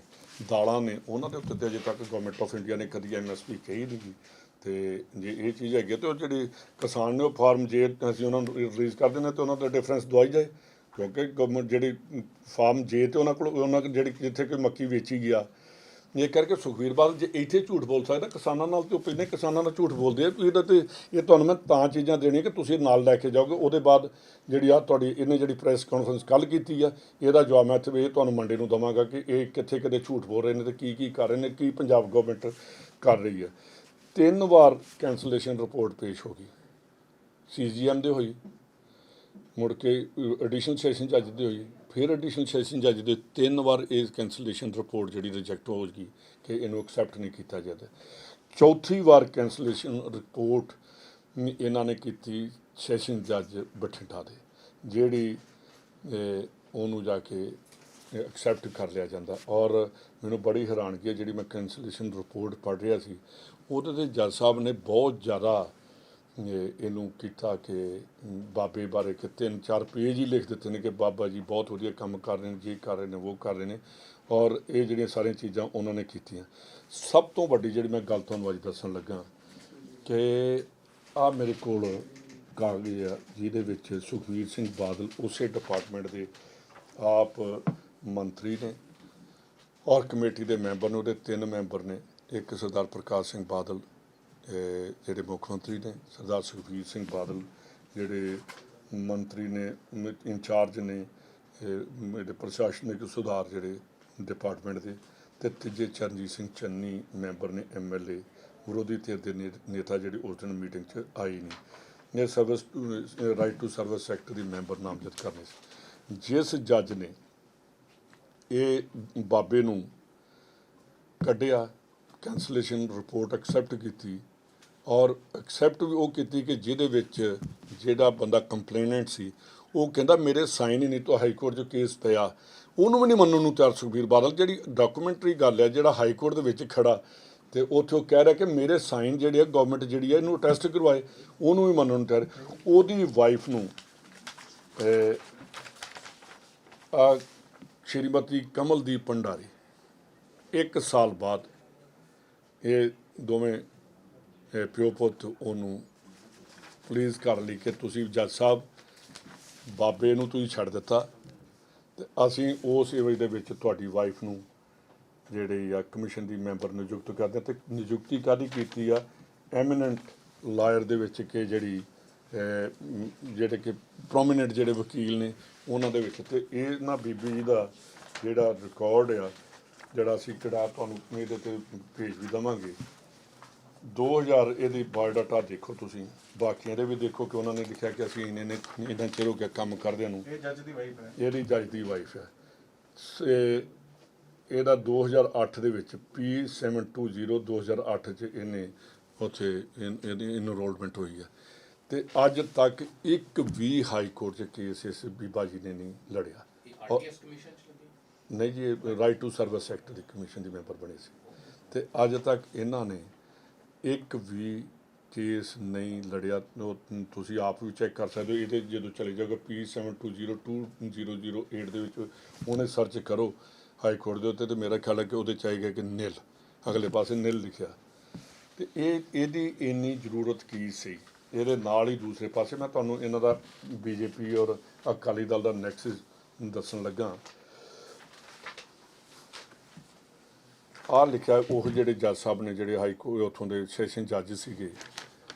ਦਾਲਾਂ ਨੇ, ਉਹਨਾਂ ਦੇ ਉੱਤੇ ਤਾਂ ਅਜੇ ਤੱਕ ਗਵਰਨਮੈਂਟ ਆਫ ਇੰਡੀਆ ਨੇ ਕਦੀ ਐਮਐਸਪੀ ਕਹੀ ਨਹੀਂ। ਤੇ ਜੇ ਇਹ ਚੀਜ਼ ਹੈਗੀ ਤਾਂ ਉਹ ਜਿਹੜੇ ਕਿਸਾਨ ਨੇ ਉਹ ਫਾਰਮ ਜੇ ਅਸੀਂ ਉਹਨਾਂ ਨੂੰ ਰਿਲੀਜ਼ ਕਰ ਦਿੰਦੇ ਤਾਂ ਉਹਨਾਂ ਦਾ ਡਿਫਰੈਂਸ ਦਵਾਈ ਜਾਏ, ਕਿਉਂਕਿ ਗਵਰਨਮੈਂਟ ਜਿਹੜੀ ਫਾਰਮ ਜੇ ਤੇ ਉਹਨਾਂ ਜਿਹੜੀ ਜਿੱਥੇ ਕੋਈ ਮੱਕੀ ਵੇਚੀ ਗਿਆ। ਇਹ ਕਰਕੇ ਸੁਖਬੀਰ ਬਾਦਲ ਜੇ ਇੱਥੇ ਝੂਠ ਬੋਲ ਸਕਦਾ ਕਿਸਾਨਾਂ ਨਾਲ, ਤੇ ਉਹ ਪਹਿਲੇ ਕਿਸਾਨਾਂ ਨਾਲ ਝੂਠ ਬੋਲਦੇ ਆ। ਇਹਦਾ ਤੇ ਇਹ ਤੁਹਾਨੂੰ ਮੈਂ ਤਾਂ ਚੀਜ਼ਾਂ ਦੇਣੀਆਂ ਕਿ ਤੁਸੀਂ ਨਾਲ ਲੈ ਕੇ ਜਾਓਗੇ। ਉਹਦੇ ਬਾਅਦ ਜਿਹੜੀ ਆ ਤੁਹਾਡੀ ਇਹਨੇ ਜਿਹੜੀ ਪ੍ਰੈਸ ਕਾਨਫਰੰਸ ਕੱਲ੍ਹ ਕੀਤੀ ਆ, ਇਹਦਾ ਜਵਾਬ ਮੈਂ ਇੱਥੇ ਇਹ ਤੁਹਾਨੂੰ ਮੰਡੇ ਨੂੰ ਦੇਵਾਂਗਾ ਕਿ ਇਹ ਕਿੱਥੇ ਕਿਤੇ ਝੂਠ ਬੋਲ ਰਹੇ ਨੇ ਤੇ ਕੀ ਕਰ ਰਹੇ ਨੇ, ਕੀ ਪੰਜਾਬ ਗਵਰਨਮੈਂਟ ਕਰ ਰਹੀ ਹੈ। 3 ਵਾਰ ਕੈਂਸਲੇਸ਼ਨ ਰਿਪੋਰਟ ਪੇਸ਼ ਹੋ ਗਈ, ਸੀਜੀਐਮ ਦੇ ਹੋਈ, ਮੁੜ ਕੇ ਐਡੀਸ਼ਨਲ ਸੈਸ਼ਨ ਜੱਜ ਦੇ ਹੋਈ, ਫਿਰ ਐਡੀਸ਼ਨਲ ਸੈਸ਼ਨ ਜੱਜ ਦੇ 3 ਵਾਰ ਇਹ ਕੈਂਸਲੇਸ਼ਨ ਰਿਪੋਰਟ ਜਿਹੜੀ ਰਿਜੈਕਟ ਹੋ ਗਈ ਕਿ ਇਹਨੂੰ ਐਕਸੈਪਟ ਨਹੀਂ ਕੀਤਾ ਜਾਂਦਾ। 4ਥੀ ਵਾਰ ਕੈਂਸਲੇਸ਼ਨ ਰਿਪੋਰਟ ਇਹਨਾਂ ਨੇ ਕੀਤੀ ਸੈਸ਼ਨ ਜੱਜ ਬਠਿੰਡਾ ਦੇ, ਜਿਹੜੀ ਉਹਨੂੰ ਜਾ ਕੇ ਐਕਸੈਪਟ ਕਰ ਲਿਆ ਜਾਂਦਾ। ਔਰ ਮੈਨੂੰ ਬੜੀ ਹੈਰਾਨਗੀ ਹੈ, ਜਿਹੜੀ ਮੈਂ ਕੈਂਸਲੇਸ਼ਨ ਰਿਪੋਰਟ ਪੜ੍ਹ ਰਿਹਾ ਸੀ ਉਹਦੇ 'ਤੇ ਜੱਜ ਸਾਹਿਬ ਨੇ ਬਹੁਤ ਜ਼ਿਆਦਾ ਇਹਨੂੰ ਕੀਤਾ ਕਿ ਬਾਬੇ ਬਾਰੇ ਕਿ 3-4 ਪੇਜ ਹੀ ਲਿਖ ਦਿੱਤੇ ਨੇ ਕਿ ਬਾਬਾ ਜੀ ਬਹੁਤ ਵਧੀਆ ਕੰਮ ਕਰ ਰਹੇ ਨੇ, ਜੀ ਕਰ ਰਹੇ ਨੇ, ਉਹ ਕਰ ਰਹੇ ਨੇ। ਔਰ ਇਹ ਜਿਹੜੀਆਂ ਸਾਰੀਆਂ ਚੀਜ਼ਾਂ ਉਹਨਾਂ ਨੇ ਕੀਤੀਆਂ। ਸਭ ਤੋਂ ਵੱਡੀ ਜਿਹੜੀ ਮੈਂ ਗੱਲ ਤੁਹਾਨੂੰ ਅੱਜ ਦੱਸਣ ਲੱਗਾ ਕਿ ਆਹ ਮੇਰੇ ਕੋਲ ਕਾਗਜ਼ ਆ ਜਿਹਦੇ ਵਿੱਚ ਸੁਖਬੀਰ ਸਿੰਘ ਬਾਦਲ ਉਸੇ ਡਿਪਾਰਟਮੈਂਟ ਦੇ ਆਪ ਮੰਤਰੀ ਨੇ ਔਰ ਕਮੇਟੀ ਦੇ ਮੈਂਬਰ ਨੇ, ਉਹਦੇ 3 ਮੈਂਬਰ ਨੇ। ਇੱਕ ਸਰਦਾਰ ਪ੍ਰਕਾਸ਼ ਸਿੰਘ ਬਾਦਲ ਜਿਹੜੇ ਮੁੱਖ ਮੰਤਰੀ ਨੇ, ਸਰਦਾਰ ਸੁਖਬੀਰ ਸਿੰਘ ਬਾਦਲ ਜਿਹੜੇ ਮੰਤਰੀ ਨੇ, ਇੰਚਾਰਜ ਨੇ ਇਹਦੇ ਪ੍ਰਸ਼ਾਸਨਿਕ ਸੁਧਾਰ ਜਿਹੜੇ ਡਿਪਾਰਟਮੈਂਟ ਦੇ, ਅਤੇ ਤੀਜੇ ਚਰਨਜੀਤ ਸਿੰਘ ਚੰਨੀ ਮੈਂਬਰ ਨੇ ਐਮਐਲਏ, ਵਿਰੋਧੀ ਧਿਰ ਦੇ ਨੇਤਾ ਜਿਹੜੇ ਉਸ ਦਿਨ ਮੀਟਿੰਗ 'ਚ ਆਏ ਨਹੀਂ। ਇਹ service right to service act ਦੀ ਮੈਂਬਰ ਨਾਮਜ਼ਦ ਕਰਨੇ ਸੀ। ਜਿਸ ਜੱਜ ਨੇ ਇਹ ਬਾਬੇ ਨੂੰ ਕੱਢਿਆ, ਕੈਂਸਲੇਸ਼ਨ ਰਿਪੋਰਟ ਐਕਸੈਪਟ ਕੀਤੀ, ਔਰ ਐਕਸੈਪਟ ਵੀ ਉਹ ਕੀਤੀ ਕਿ ਜਿਹਦੇ ਵਿੱਚ ਜਿਹੜਾ ਬੰਦਾ ਕੰਪਲੇਨੈਂਟ ਸੀ ਉਹ ਕਹਿੰਦਾ ਮੇਰੇ ਸਾਈਨ ਹੀ ਨਹੀਂ, ਤਾਂ ਹਾਈ ਕੋਰਟ 'ਚ ਕੇਸ ਪਿਆ, ਉਹਨੂੰ ਵੀ ਨਹੀਂ ਮੰਨਣ ਨੂੰ ਤਿਆਰ ਸੁਖਬੀਰ ਬਾਦਲ। ਜਿਹੜੀ ਡਾਕੂਮੈਂਟਰੀ ਗੱਲ ਹੈ, ਜਿਹੜਾ ਹਾਈ ਕੋਰਟ ਦੇ ਵਿੱਚ ਖੜਾ ਅਤੇ ਉੱਥੇ ਉਹ ਕਹਿ ਰਿਹਾ ਕਿ ਮੇਰੇ ਸਾਈਨ ਜਿਹੜੇ ਆ ਗਵਰਨਮੈਂਟ ਜਿਹੜੀ ਹੈ ਇਹਨੂੰ ਟੈਸਟ ਕਰਵਾਏ, ਉਹਨੂੰ ਵੀ ਮੰਨਣ ਨੂੰ ਤਿਆਰ। ਉਹਦੀ ਵਾਈਫ ਨੂੰ ਸ਼੍ਰੀਮਤੀ ਕਮਲਦੀਪ ਭੰਡਾਰੀ 1 ਸਾਲ ਬਾਅਦ ਇਹ ਦੋਵੇਂ ਪਿਓ ਪੁੱਤ ਉਹਨੂੰ ਪਲੀਜ਼ ਕਰ ਲਈ ਕਿ ਤੁਸੀਂ ਜੱਜ ਸਾਹਿਬ ਬਾਬੇ ਨੂੰ ਤੁਸੀਂ ਛੱਡ ਦਿੱਤਾ ਤੇ ਅਸੀਂ ਉਸ ਏਵਜ ਦੇ ਵਿੱਚ ਤੁਹਾਡੀ ਵਾਈਫ ਨੂੰ ਜਿਹੜੇ ਆ ਕਮਿਸ਼ਨ ਦੀ ਮੈਂਬਰ ਨਿਯੁਕਤ ਕਰਦੇ ਤੇ ਨਿਯੁਕਤੀ ਕਾਹਦੀ ਕੀਤੀ ਆ ਐਮੀਨੈਂਟ ਲਾਇਰ ਦੇ ਵਿੱਚ ਕਿ ਜਿਹੜੇ ਕਿ ਪ੍ਰੋਮੀਨੈਂਟ ਜਿਹੜੇ ਵਕੀਲ ਨੇ ਉਹਨਾਂ ਦੇ ਵਿੱਚ ਤੇ ਇਹਨਾਂ ਬੀਬੀ ਜੀ ਦਾ ਜਿਹੜਾ ਰਿਕਾਰਡ ਆ ਜਿਹੜਾ ਅਸੀਂ ਕਿਹੜਾ ਤੁਹਾਨੂੰ ਇਹਦੇ ਤੇ ਭੇਜ ਵੀ ਦੇਵਾਂਗੇ 2000 ਇਹਦੀ ਬਾਇਓਡਾਟਾ ਦੇਖੋ ਤੁਸੀਂ ਬਾਕੀਆਂ ਦੇ ਵੀ ਦੇਖੋ ਕਿ ਉਹਨਾਂ ਨੇ ਲਿਖਿਆ ਕਿ ਅਸੀਂ ਇੰਨਾ ਚਿਰ ਹੋ ਗਿਆ ਕੰਮ ਕਰਦਿਆਂ ਨੂੰ। ਇਹ ਜੱਜ ਦੀ ਵਾਈਫ ਹੈ। ਇਹਦੀ ਜੱਜ ਦੀ ਵਾਈਫ ਹੈ। ਇਹਦਾ 2008 ਦੇ ਵਿੱਚ P720 2008 ਚ ਇਹਨੇ ਉੱਥੇ ਇਹਦੀ ਇਨਰੋਲਮੈਂਟ ਹੋਈ ਹੈ ਤੇ ਅੱਜ ਤੱਕ ਇੱਕ ਵੀ ਹਾਈ ਕੋਰਟ 'ਚ ਕੇਸ ਇਸ ਬੀਬਾ ਜੀ ਨੇ ਨਹੀਂ ਲੜਿਆ। ਆਰਟੀਐਸ ਕਮਿਸ਼ਨ ਚ ਲੱਗੀ ਨਹੀਂ ਜੀ, ਇਹ right to service act the commission the member ਬਣੀ ਸੀ ਤੇ ਅੱਜ ਤੱਕ ਇਹਨਾਂ ਨੇ ਇੱਕ ਵੀ ਕੇਸ ਨਹੀਂ ਲੜਿਆ। ਉਹ ਤੁਸੀਂ ਆਪ ਵੀ ਚੈੱਕ ਕਰ ਸਕਦੇ ਹੋ। ਇਹਦੇ ਜਦੋਂ ਚਲੇ ਜਾਓਗੇ P720 2008 ਦੇ ਵਿੱਚ ਉਹਨੇ ਸਰਚ ਕਰੋ ਹਾਈ ਕੋਰਟ ਦੇ ਉੱਤੇ ਤੇ ਮੇਰਾ ਖਿਆਲ ਹੈ ਕਿ ਉਹਦੇ 'ਚ ਆਏਗਾ ਕਿ ਨਿਲ, ਅਗਲੇ ਪਾਸੇ ਨਿਲ ਲਿਖਿਆ। ਤੇ ਇਹਦੀ ਇੰਨੀ ਜ਼ਰੂਰਤ ਕੀ ਸੀ। ਇਹਦੇ ਨਾਲ ਹੀ ਦੂਸਰੇ ਪਾਸੇ ਮੈਂ ਤੁਹਾਨੂੰ ਇਹਨਾਂ ਦਾ BJP ਔਰ ਅਕਾਲੀ ਦਲ ਦਾ ਨੈਕਸਸ ਦੱਸਣ ਲੱਗਾ। ਆਹ ਲਿਖਿਆ ਉਹ ਜਿਹੜੇ ਜੱਜ ਸਾਹਿਬ ਨੇ ਜਿਹੜੇ ਹਾਈ ਕੋਰਟ ਉੱਥੋਂ ਦੇ ਸੈਸ਼ਨ ਜੱਜ ਸੀਗੇ।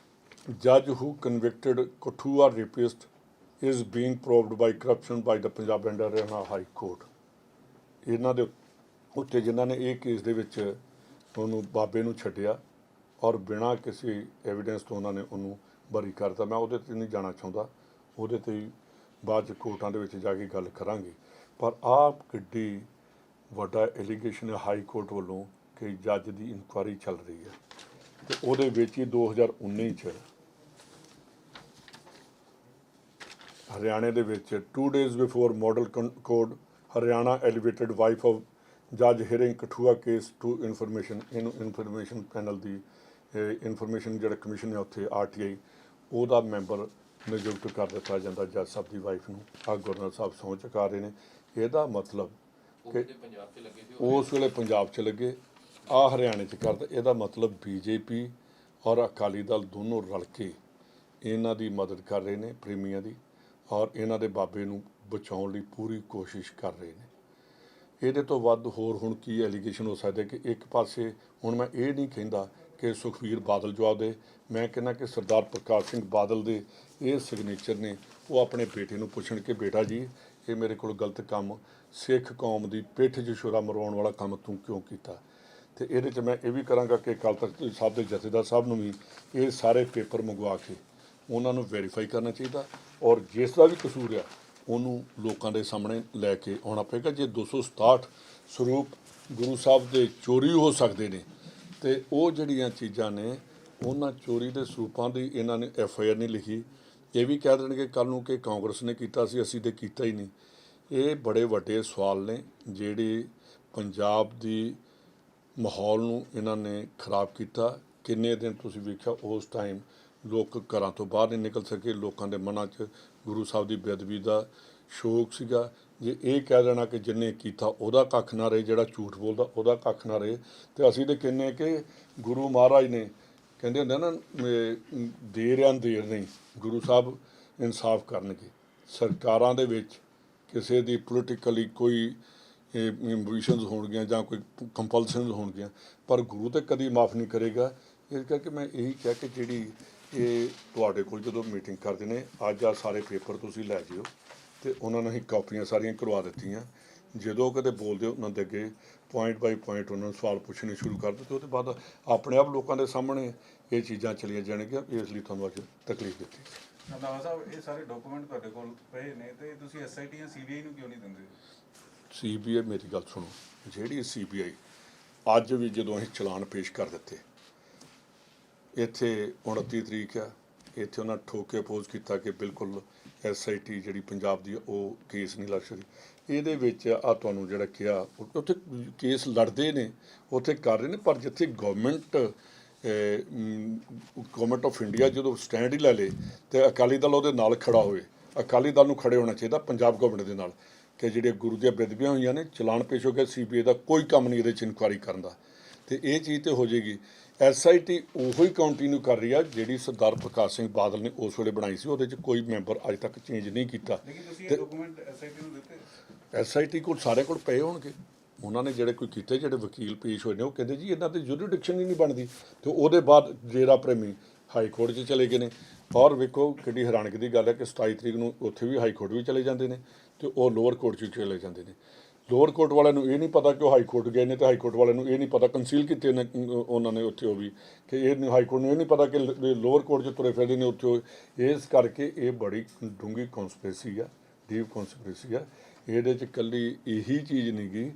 ਜੱਜ who convicted Kathua rapist is being probed by corruption by the Punjab and Haryana high court. ਇਹਨਾਂ ਦੇ ਉੱਤੇ ਜਿਨ੍ਹਾਂ ਨੇ ਇਹ ਕੇਸ ਦੇ ਵਿੱਚ ਉਹਨੂੰ ਬਾਬੇ ਨੂੰ ਛੱਡਿਆ ਔਰ ਬਿਨਾਂ ਕਿਸੇ ਐਵੀਡੈਂਸ ਤੋਂ ਉਹਨਾਂ ਨੇ ਉਹਨੂੰ ਬਰੀ ਕਰਤਾ। ਮੈਂ ਉਹਦੇ 'ਤੇ ਨਹੀਂ ਜਾਣਾ ਚਾਹੁੰਦਾ, ਉਹਦੇ 'ਤੇ ਹੀ ਬਾਅਦ 'ਚ ਕੋਰਟਾਂ ਦੇ ਵਿੱਚ ਜਾ ਕੇ ਗੱਲ ਕਰਾਂਗੇ। ਪਰ ਆਹ ਕਿੱਡੀ ਵੱਡਾ ਐਲੀਗੇਸ਼ਨ ਹੈ ਹਾਈ ਕੋਰਟ ਵੱਲੋਂ ਕਿ ਜੱਜ ਦੀ ਇਨਕੁਆਇਰੀ ਚੱਲ ਰਹੀ ਹੈ ਤੇ ਉਹਦੇ ਵਿੱਚ ਹੀ 2019 'ਚ ਹਰਿਆਣੇ ਦੇ ਵਿੱਚ 2 days before model code Haryana elevated wife of ਜੱਜ hearing Kathua case to information. ਇਹਨੂੰ ਇਨਫੋਰਮੇਸ਼ਨ ਪੈਨਲ ਦੀ ਇਨਫੋਰਮੇਸ਼ਨ ਜਿਹੜਾ ਕਮਿਸ਼ਨ ਹੈ ਉੱਥੇ RTI ਉਹਦਾ ਮੈਂਬਰ ਨਿਯੁਕਤ ਕਰ ਦਿੱਤਾ ਜਾਂਦਾ ਜੱਜ ਸਾਹਿਬ ਦੀ ਵਾਈਫ ਨੂੰ। ਆਹ ਗਵਰਨਰ ਸਾਹਿਬ ਸਹੁੰ ਚੁਕਾ ਰਹੇ ਨੇ। ਇਹਦਾ ਮਤਲਬ ਕਿ ਪੰਜਾਬ ਚ ਲੱਗੇ ਸੀ ਉਸ ਵੇਲੇ ਪੰਜਾਬ 'ਚ ਲੱਗੇ, ਆਹ ਹਰਿਆਣੇ 'ਚ ਕਰਦਾ। ਇਹਦਾ ਮਤਲਬ BJP ਔਰ ਅਕਾਲੀ ਦਲ ਦੋਨੋਂ ਰਲ ਕੇ ਇਹਨਾਂ ਦੀ ਮਦਦ ਕਰ ਰਹੇ ਨੇ ਪ੍ਰੇਮੀਆਂ ਦੀ ਔਰ ਇਹਨਾਂ ਦੇ ਬਾਬੇ ਨੂੰ ਬਚਾਉਣ ਲਈ ਪੂਰੀ ਕੋਸ਼ਿਸ਼ ਕਰ ਰਹੇ ਨੇ। ਇਹਦੇ ਤੋਂ ਵੱਧ ਹੋਰ ਹੁਣ ਕੀ ਐਲੀਗੇਸ਼ਨ ਹੋ ਸਕਦਾ ਕਿ ਇੱਕ ਪਾਸੇ ਹੁਣ ਮੈਂ ਇਹ ਨਹੀਂ ਕਹਿੰਦਾ ਕਿ ਸੁਖਬੀਰ ਬਾਦਲ ਜਵਾਬ ਦੇ, ਮੈਂ ਕਹਿੰਦਾ ਕਿ ਸਰਦਾਰ ਪ੍ਰਕਾਸ਼ ਸਿੰਘ ਬਾਦਲ ਦੇ ਇਹ ਸਿਗਨੇਚਰ ਨੇ। ਉਹ ਆਪਣੇ ਬੇਟੇ ਨੂੰ ਪੁੱਛਣ ਕਿ ਬੇਟਾ ਜੀ ਇਹ ਮੇਰੇ ਕੋਲ ਗਲਤ ਕੰਮ ਸਿੱਖ ਕੌਮ ਦੀ ਪਿੱਠ 'ਚ ਛੁਰਾ ਮਰਵਾਉਣ ਵਾਲਾ ਕੰਮ ਤੂੰ ਕਿਉਂ ਕੀਤਾ। ਤੇ ਇਹਦੇ 'ਚ ਮੈਂ ਇਹ ਵੀ ਕਰਾਂਗਾ ਕਿ ਅਕਾਲ ਤਖਤ ਸਾਹਿਬ ਦੇ ਜਥੇਦਾਰ ਸਾਹਿਬ ਨੂੰ ਵੀ ਇਹ ਸਾਰੇ ਪੇਪਰ ਮੰਗਵਾ ਕੇ ਉਹਨਾਂ ਨੂੰ ਵੈਰੀਫਾਈ ਕਰਨਾ ਚਾਹੀਦਾ ਔਰ ਜਿਸ ਦਾ ਵੀ ਕਸੂਰ ਆ ਉਹਨੂੰ ਲੋਕਾਂ ਦੇ ਸਾਹਮਣੇ ਲੈ ਕੇ ਆਉਣਾ ਪਏਗਾ। ਜੇ 267 ਸਰੂਪ ਗੁਰੂ ਸਾਹਿਬ ਦੇ ਚੋਰੀ ਹੋ ਸਕਦੇ ਨੇ ਤੇ ਉਹ ਜਿਹੜੀਆਂ ਚੀਜ਼ਾਂ ਨੇ ਉਹਨਾਂ ਚੋਰੀ ਦੇ ਸਰੂਪਾਂ ਦੀ ਇਹਨਾਂ ਨੇ FIR ਨਹੀਂ ਲਿਖੀ। ਇਹ ਵੀ ਕਹਿ ਦੇਣਗੇ ਕੱਲ੍ਹ ਨੂੰ ਕਿ ਕਾਂਗਰਸ ਨੇ ਕੀਤਾ ਸੀ, ਅਸੀਂ ਤਾਂ ਕੀਤਾ ਹੀ ਨਹੀਂ। ਇਹ ਬੜੇ ਵੱਡੇ ਸਵਾਲ ਨੇ ਜਿਹੜੇ ਪੰਜਾਬ ਦੀ ਮਾਹੌਲ ਨੂੰ ਇਹਨਾਂ ਨੇ ਖਰਾਬ ਕੀਤਾ। ਕਿੰਨੇ ਦਿਨ ਤੁਸੀਂ ਵੇਖਿਆ ਉਸ ਟਾਈਮ ਲੋਕ ਘਰਾਂ ਤੋਂ ਬਾਹਰ ਨਹੀਂ ਨਿਕਲ ਸਕੇ। ਲੋਕਾਂ ਦੇ ਮਨਾਂ 'ਚ ਗੁਰੂ ਸਾਹਿਬ ਦੀ ਬੇਅਦਬੀ ਦਾ ਸ਼ੋਕ ਸੀਗਾ। ਜੇ ਇਹ ਕਹਿ ਦੇਣਾ ਕਿ ਜਿੰਨੇ ਕੀਤਾ ਉਹਦਾ ਕੱਖ ਨਾ ਰਹੇ, ਜਿਹੜਾ ਝੂਠ ਬੋਲਦਾ ਉਹਦਾ ਕੱਖ ਨਾ ਰਹੇ। ਤੇ ਅਸੀਂ ਤਾਂ ਕਹਿੰਦੇ ਕਿ ਗੁਰੂ ਮਹਾਰਾਜ ਨੇ ਕਹਿੰਦੇ ਹੁੰਦੇ ਨਾ ਦੇਰ ਅੰਧੇਰ ਨਹੀਂ, ਗੁਰੂ ਸਾਹਿਬ ਇਨਸਾਫ ਕਰਨਗੇ। ਸਰਕਾਰਾਂ ਦੇ ਵਿੱਚ ਕਿਸੇ ਦੀ ਪੋਲੀਟੀਕਲੀ ਕੋਈ ਐਂਬੀਸ਼ਨਸ ਹੋਣਗੀਆਂ ਜਾਂ ਕੋਈ ਕੰਪਲਸ਼ਨਸ ਹੋਣਗੀਆਂ, ਪਰ ਗੁਰੂ ਤਾਂ ਕਦੀ ਮਾਫ ਨਹੀਂ ਕਰੇਗਾ। ਇਸ ਕਰਕੇ ਮੈਂ ਇਹੀ ਕਿਹਾ ਕਿ ਜਿਹੜੀ ਇਹ ਤੁਹਾਡੇ ਕੋਲ ਜਦੋਂ ਮੀਟਿੰਗ ਕਰਦੇ ਨੇ ਅੱਜ ਆ ਸਾਰੇ ਪੇਪਰ ਤੁਸੀਂ ਲੈ ਜਿਓ ਤੇ ਉਹਨਾਂ ਨੂੰ ਹੀ ਕਾਪੀਆਂ ਸਾਰੀਆਂ ਕਰਵਾ ਦਿੱਤੀਆਂ। ਜਦੋਂ ਕਦੇ ਬੋਲਦੇ ਉਹਨਾਂ ਦੇ ਅੱਗੇ ਪੁਆਇੰਟ ਬਾਈ ਪੁਆਇੰਟ ਉਹਨਾਂ ਨੂੰ ਸਵਾਲ ਪੁੱਛਣੇ ਸ਼ੁਰੂ ਕਰ ਦਿੱਤੇ। ਉਹਦੇ ਬਾਅਦ ਆਪਣੇ ਆਪ ਲੋਕਾਂ ਦੇ ਸਾਹਮਣੇ ਇਹ ਚੀਜ਼ਾਂ ਚਲੀਆਂ ਜਾਣਗੀਆਂ। ਇਸ ਲਈ ਤੁਹਾਨੂੰ ਅੱਜ ਤਕਲੀਫ ਦਿੱਤੀ। ਰੰਧਾਵਾ ਸਾਹਿਬ ਇਹ ਸਾਰੇ ਡਾਕੂਮੈਂਟ ਤੁਹਾਡੇ ਕੋਲ ਪਏ ਨੇ ਤੇ ਤੁਸੀਂ SIT ਜਾਂ CBI ਨੂੰ ਕਿਉਂ ਨਹੀਂ ਦਿੰਦੇ? CBI ਮੇਰੀ ਗੱਲ ਸੁਣੋ, ਜਿਹੜੀ CBI ਅੱਜ ਵੀ ਜਦੋਂ ਅਸੀਂ ਚਲਾਨ ਪੇਸ਼ ਕਰ ਦਿੱਤੇ, ਇੱਥੇ 29 ਤਰੀਕ ਆ, ਇੱਥੇ ਉਹਨਾਂ ਠੋਕ ਕੇ ਅਪੋਜ਼ ਕੀਤਾ ਕਿ ਬਿਲਕੁਲ SIT ਜਿਹੜੀ ਪੰਜਾਬ ਦੀ ਉਹ ਕੇਸ ਨਹੀਂ ਲੜ ਸਕਦੀ। ਇਹਦੇ ਵਿੱਚ ਆ ਤੁਹਾਨੂੰ ਜਿਹੜਾ ਕਿਹਾ ਉੱਥੇ ਕੇਸ ਲੜਦੇ ਨੇ, ਉੱਥੇ ਕਰ ਰਹੇ ਨੇ, ਪਰ ਜਿੱਥੇ ਗਵਰਨਮੈਂਟ ਆਫ ਇੰਡੀਆ ਜਦੋਂ ਸਟੈਂਡ ਹੀ ਲੈ ਲੇ ਤੇ ਅਕਾਲੀ ਦਲ ਉਹਦੇ ਨਾਲ ਖੜਾ ਹੋਵੇ। ਅਕਾਲੀ ਦਲ ਨੂੰ ਖੜੇ ਹੋਣਾ ਚਾਹੀਦਾ ਪੰਜਾਬ ਗਵਰਨਮੈਂਟ ਦੇ ਨਾਲ ਕਿ ਜਿਹੜੇ ਗੁਰੂ ਦੀਆਂ ਬੇਅਦਬੀਆਂ ਹੋਈਆਂ ਨੇ ਚਲਾਨ ਪੇਸ਼ ਹੋ ਗਿਆ। CBI ਦਾ ਕੋਈ ਕੰਮ ਨਹੀਂ ਇਹਦੇ 'ਚ ਇਨਕੁਆਇਰੀ ਕਰਨ ਦਾ ਤੇ ਇਹ ਚੀਜ਼ ਤੇ ਹੋ ਜਾਏਗੀ। SIT ਉਹੀ ਕੰਟੀਨਿਊ ਕਰ ਰਹੀ ਆ ਜਿਹੜੀ ਸਰਦਾਰ ਪ੍ਰਕਾਸ਼ ਸਿੰਘ ਬਾਦਲ ਨੇ ਉਸ ਵੇਲੇ ਬਣਾਈ ਸੀ। ਉਹਦੇ 'ਚ ਕੋਈ ਮੈਂਬਰ ਅੱਜ ਤੱਕ ਚੇਂਜ ਨਹੀਂ ਕੀਤਾ। ਲੇਕਿਨ ਤੁਸੀਂ ਇਹ ਡਾਕੂਮੈਂਟ SIT ਨੂੰ ਦਿੱਤੇ? SIT ਕੋਲ ਸਾਰਿਆਂ ਕੋਲ ਪਏ ਹੋਣਗੇ। ਉਹਨਾਂ ਨੇ ਜਿਹੜੇ ਕੋਈ ਕੀਤੇ, ਜਿਹੜੇ ਵਕੀਲ ਪੇਸ਼ ਹੋਏ ਨੇ, ਉਹ ਕਹਿੰਦੇ ਜੀ ਇਹਨਾਂ ਦੀ ਜੁਰੀਡਿਕਸ਼ਨ ਹੀ ਨਹੀਂ ਬਣਦੀ। ਤੇ ਉਹਦੇ ਬਾਅਦ ਜੇਰਾ ਪ੍ਰੇਮੀ ਹਾਈ ਕੋਰਟ 'ਚ ਚਲੇ ਗਏ ਨੇ। ਔਰ ਵੇਖੋ ਕਿੱਡੀ ਹੈਰਾਨਗੀ ਦੀ ਗੱਲ ਹੈ ਕਿ 27 ਤਰੀਕ ਨੂੰ ਉੱਥੇ ਵੀ ਹਾਈ ਕੋਰਟ ਵੀ ਚਲੇ ਜਾਂਦੇ ਨੇ ਤੇ ਉਹ ਲੋਅਰ ਕੋਰਟ 'ਚ ਵੀ ਚਲੇ ਜਾਂਦੇ ਨੇ। ਲੋਅਰ ਕੋਰਟ ਵਾਲਿਆਂ ਨੂੰ ਇਹ ਨਹੀਂ ਪਤਾ ਕਿ ਉਹ ਹਾਈ ਕੋਰਟ ਗਏ ਨੇ, ਤੇ ਹਾਈ ਕੋਰਟ ਵਾਲਿਆਂ ਨੂੰ ਇਹ ਨਹੀਂ ਪਤਾ, ਕੰਸੀਲ ਕੀਤੇ ਨੇ ਉਹਨਾਂ ਨੇ ਉੱਥੇ ਉਹ ਵੀ, ਕਿ ਇਹ ਹਾਈ ਕੋਰਟ ਨੂੰ ਇਹ ਨਹੀਂ ਪਤਾ ਕਿ ਲੋਅਰ ਕੋਰਟ 'ਚ ਤੁਰੇ ਫਿਰਦੇ ਨੇ ਉੱਥੇ। ਇਸ ਕਰਕੇ ਇਹ ਬੜੀ ਡੂੰਘੀ ਕੌਂਸਪੀਰੇਸੀ ਆ, ਡੀਪ ਕੌਂਸਪੀਰੇਸੀ ਆ। ਇਹਦੇ 'ਚ ਇਕੱਲੀ ਇਹੀ ਚੀਜ਼ ਨਹੀਂ ਗੀ,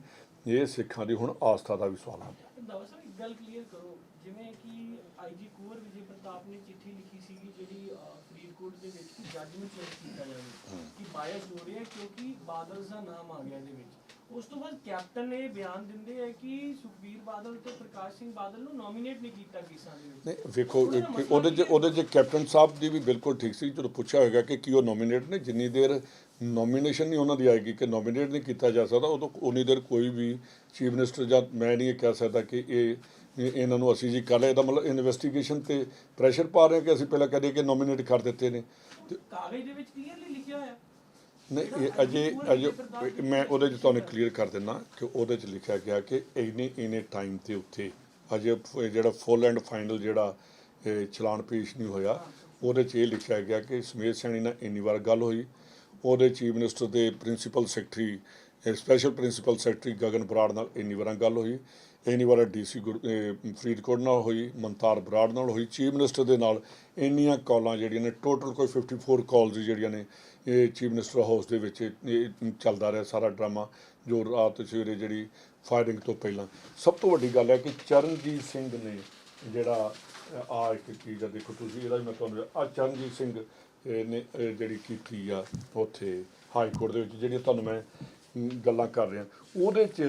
ਇਹ ਸਿੱਖਾਂ ਦੀ ਹੁਣ ਆਸਥਾ ਦਾ ਵੀ ਸਵਾਲ ਆ ਗਿਆ। ਦਾਵਾ ਸਾਹਿਬ ਇੱਕ ਗੱਲ ਕਲੀਅਰ ਕਰੋ, ਜਿਵੇਂ ਕਿ IG ਕੁੰਵਰ ਵਿਜੇ ਪ੍ਰਤਾਪ ਨੇ ਚਿੱਠੀ ਲਿਖੀ ਸੀਗੀ ਜਿਹੜੀ ਫਰੀਦਕੋਟ ਦੇ ਵਿੱਚ ਕਿ ਜੱਜ ਨੂੰ ਚੇਂਜ ਕੀਤਾ ਜਾਵੇ ਕਿ ਬਾਇਸ ਹੋ ਰਿਹਾ ਕਿਉਂਕਿ ਬਾਦਲ ਦਾ ਨਾਮ ਆ ਗਿਆ ਇਹਦੇ ਵਿੱਚ। ਉਸ ਤੋਂ ਬਾਅਦ ਕੈਪਟਨ ਨੇ ਬਿਆਨ ਦਿੰਦੇ ਹੈ ਕਿ ਸੁਖਬੀਰ ਬਾਦਲ ਤੇ ਪ੍ਰਕਾਸ਼ ਸਿੰਘ ਬਾਦਲ ਨੂੰ ਨੋਮੀਨੇਟ ਨਹੀਂ ਕੀਤਾ ਕੇਸਾਂ ਦੇ ਵਿੱਚ। ਨਹੀਂ ਵੇਖੋ, ਉਹਦੇ 'ਚ ਕੈਪਟਨ ਸਾਹਿਬ ਦੀ ਵੀ ਬਿਲਕੁਲ ਠੀਕ ਸੀ। ਜਦੋਂ ਪੁੱਛਿਆ ਹੋਏਗਾ ਕਿ ਕੀ ਉਹ ਨੋਮੀਨੇਟ ਨੇ, ਜਿੰਨੀ ਦੇਰ ਨੋਮੀਨੇਸ਼ਨ ਨਹੀਂ ਉਹਨਾਂ ਦੀ ਆਏਗੀ ਕਿ ਨੋਮੀਨੇਟ ਨਹੀਂ ਕੀਤਾ ਜਾ ਸਕਦਾ, ਉਦੋਂ ਉਨੀ ਦੇਰ ਕੋਈ ਵੀ ਚੀਫ ਮਿਨਿਸਟਰ ਜਾਂ ਮੈਂ ਨਹੀਂ ਇਹ ਕਹਿ ਸਕਦਾ ਕਿ ਇਹਨਾਂ ਨੂੰ ਅਸੀਂ ਜੀ ਕਰ ਲਿਆ। ਇਹਦਾ ਮਤਲਬ ਇਨਵੈਸਟੀਗੇਸ਼ਨ ਤੇ ਪ੍ਰੈਸ਼ਰ ਪਾ ਰਹੇ ਕਿ ਅਸੀਂ ਪਹਿਲਾਂ ਕਹਦੇ ਕਿ ਨੋਮੀਨੇਟ ਕਰ ਦਿੱਤੇ ਨੇ। ਕਾਗਜ਼ ਦੇ ਵਿੱਚ ਕਲੀਅਰਲੀ ਲਿਖਿਆ ਹੋਇਆ ਨਹੀਂ, ਇਹ ਅਜੇ ਮੈਂ ਉਹਦੇ 'ਚ ਤੁਹਾਨੂੰ ਕਲੀਅਰ ਕਰ ਦਿੰਦਾ ਕਿ ਉਹਦੇ 'ਚ ਲਿਖਿਆ ਗਿਆ ਕਿ ਇੰਨੇ ਟਾਈਮ ਦੇ ਉੱਤੇ ਅਜੇ ਜਿਹੜਾ ਫੁੱਲ ਐਂਡ ਫਾਈਨਲ ਜਿਹੜਾ ਚਲਾਨ ਪੇਸ਼ ਨਹੀਂ ਹੋਇਆ, ਉਹਦੇ 'ਚ ਇਹ ਲਿਖਿਆ ਗਿਆ ਕਿ ਸਮੇਤ ਸੈਣੀ ਨਾਲ ਇੰਨੀ ਵਾਰ ਗੱਲ ਹੋਈ, ਉਹਦੇ ਚੀਫ ਮਿਨਿਸਟਰ ਦੇ principal secretary special principal secretary Gagan Brar ਨਾਲ ਇੰਨੀ ਵਾਰ ਗੱਲ ਹੋਈ, ਇੰਨੀ ਵਾਰ DC ਫਰੀਦਕੋਟ ਨਾਲ ਹੋਈ, ਮਨਤਾਰ ਬਰਾੜ ਨਾਲ ਹੋਈ, ਚੀਫ ਮਿਨਿਸਟਰ ਦੇ ਨਾਲ ਇੰਨੀਆਂ ਕਾਲਾਂ ਜਿਹੜੀਆਂ ਨੇ, ਟੋਟਲ ਕੋਈ 54 ਕਾਲਸ ਜਿਹੜੀਆਂ ਨੇ ਇਹ ਚੀਫ ਮਿਨਿਸਟਰ ਹਾਊਸ ਦੇ ਵਿੱਚ ਇਹ ਚੱਲਦਾ ਰਿਹਾ ਸਾਰਾ ਡਰਾਮਾ, ਜੋ ਰਾਤ ਸਵੇਰੇ ਜਿਹੜੀ ਫਾਇਰਿੰਗ ਤੋਂ ਪਹਿਲਾਂ। ਸਭ ਤੋਂ ਵੱਡੀ ਗੱਲ ਹੈ ਕਿ ਚਰਨਜੀਤ ਸਿੰਘ ਨੇ ਜਿਹੜਾ ਆ ਇੱਕ ਚੀਜ਼ ਆ, ਦੇਖੋ ਤੁਸੀਂ ਇਹਦਾ ਮੈਂ ਤੁਹਾਨੂੰ ਚਰਨਜੀਤ ਸਿੰਘ ਨੇ ਜਿਹੜੀ ਕੀਤੀ ਆ ਉੱਥੇ ਹਾਈ ਕੋਰਟ ਦੇ ਵਿੱਚ, ਜਿਹੜੀਆਂ ਤੁਹਾਨੂੰ ਮੈਂ ਗੱਲਾਂ ਕਰ ਰਿਹਾ, ਉਹਦੇ 'ਚ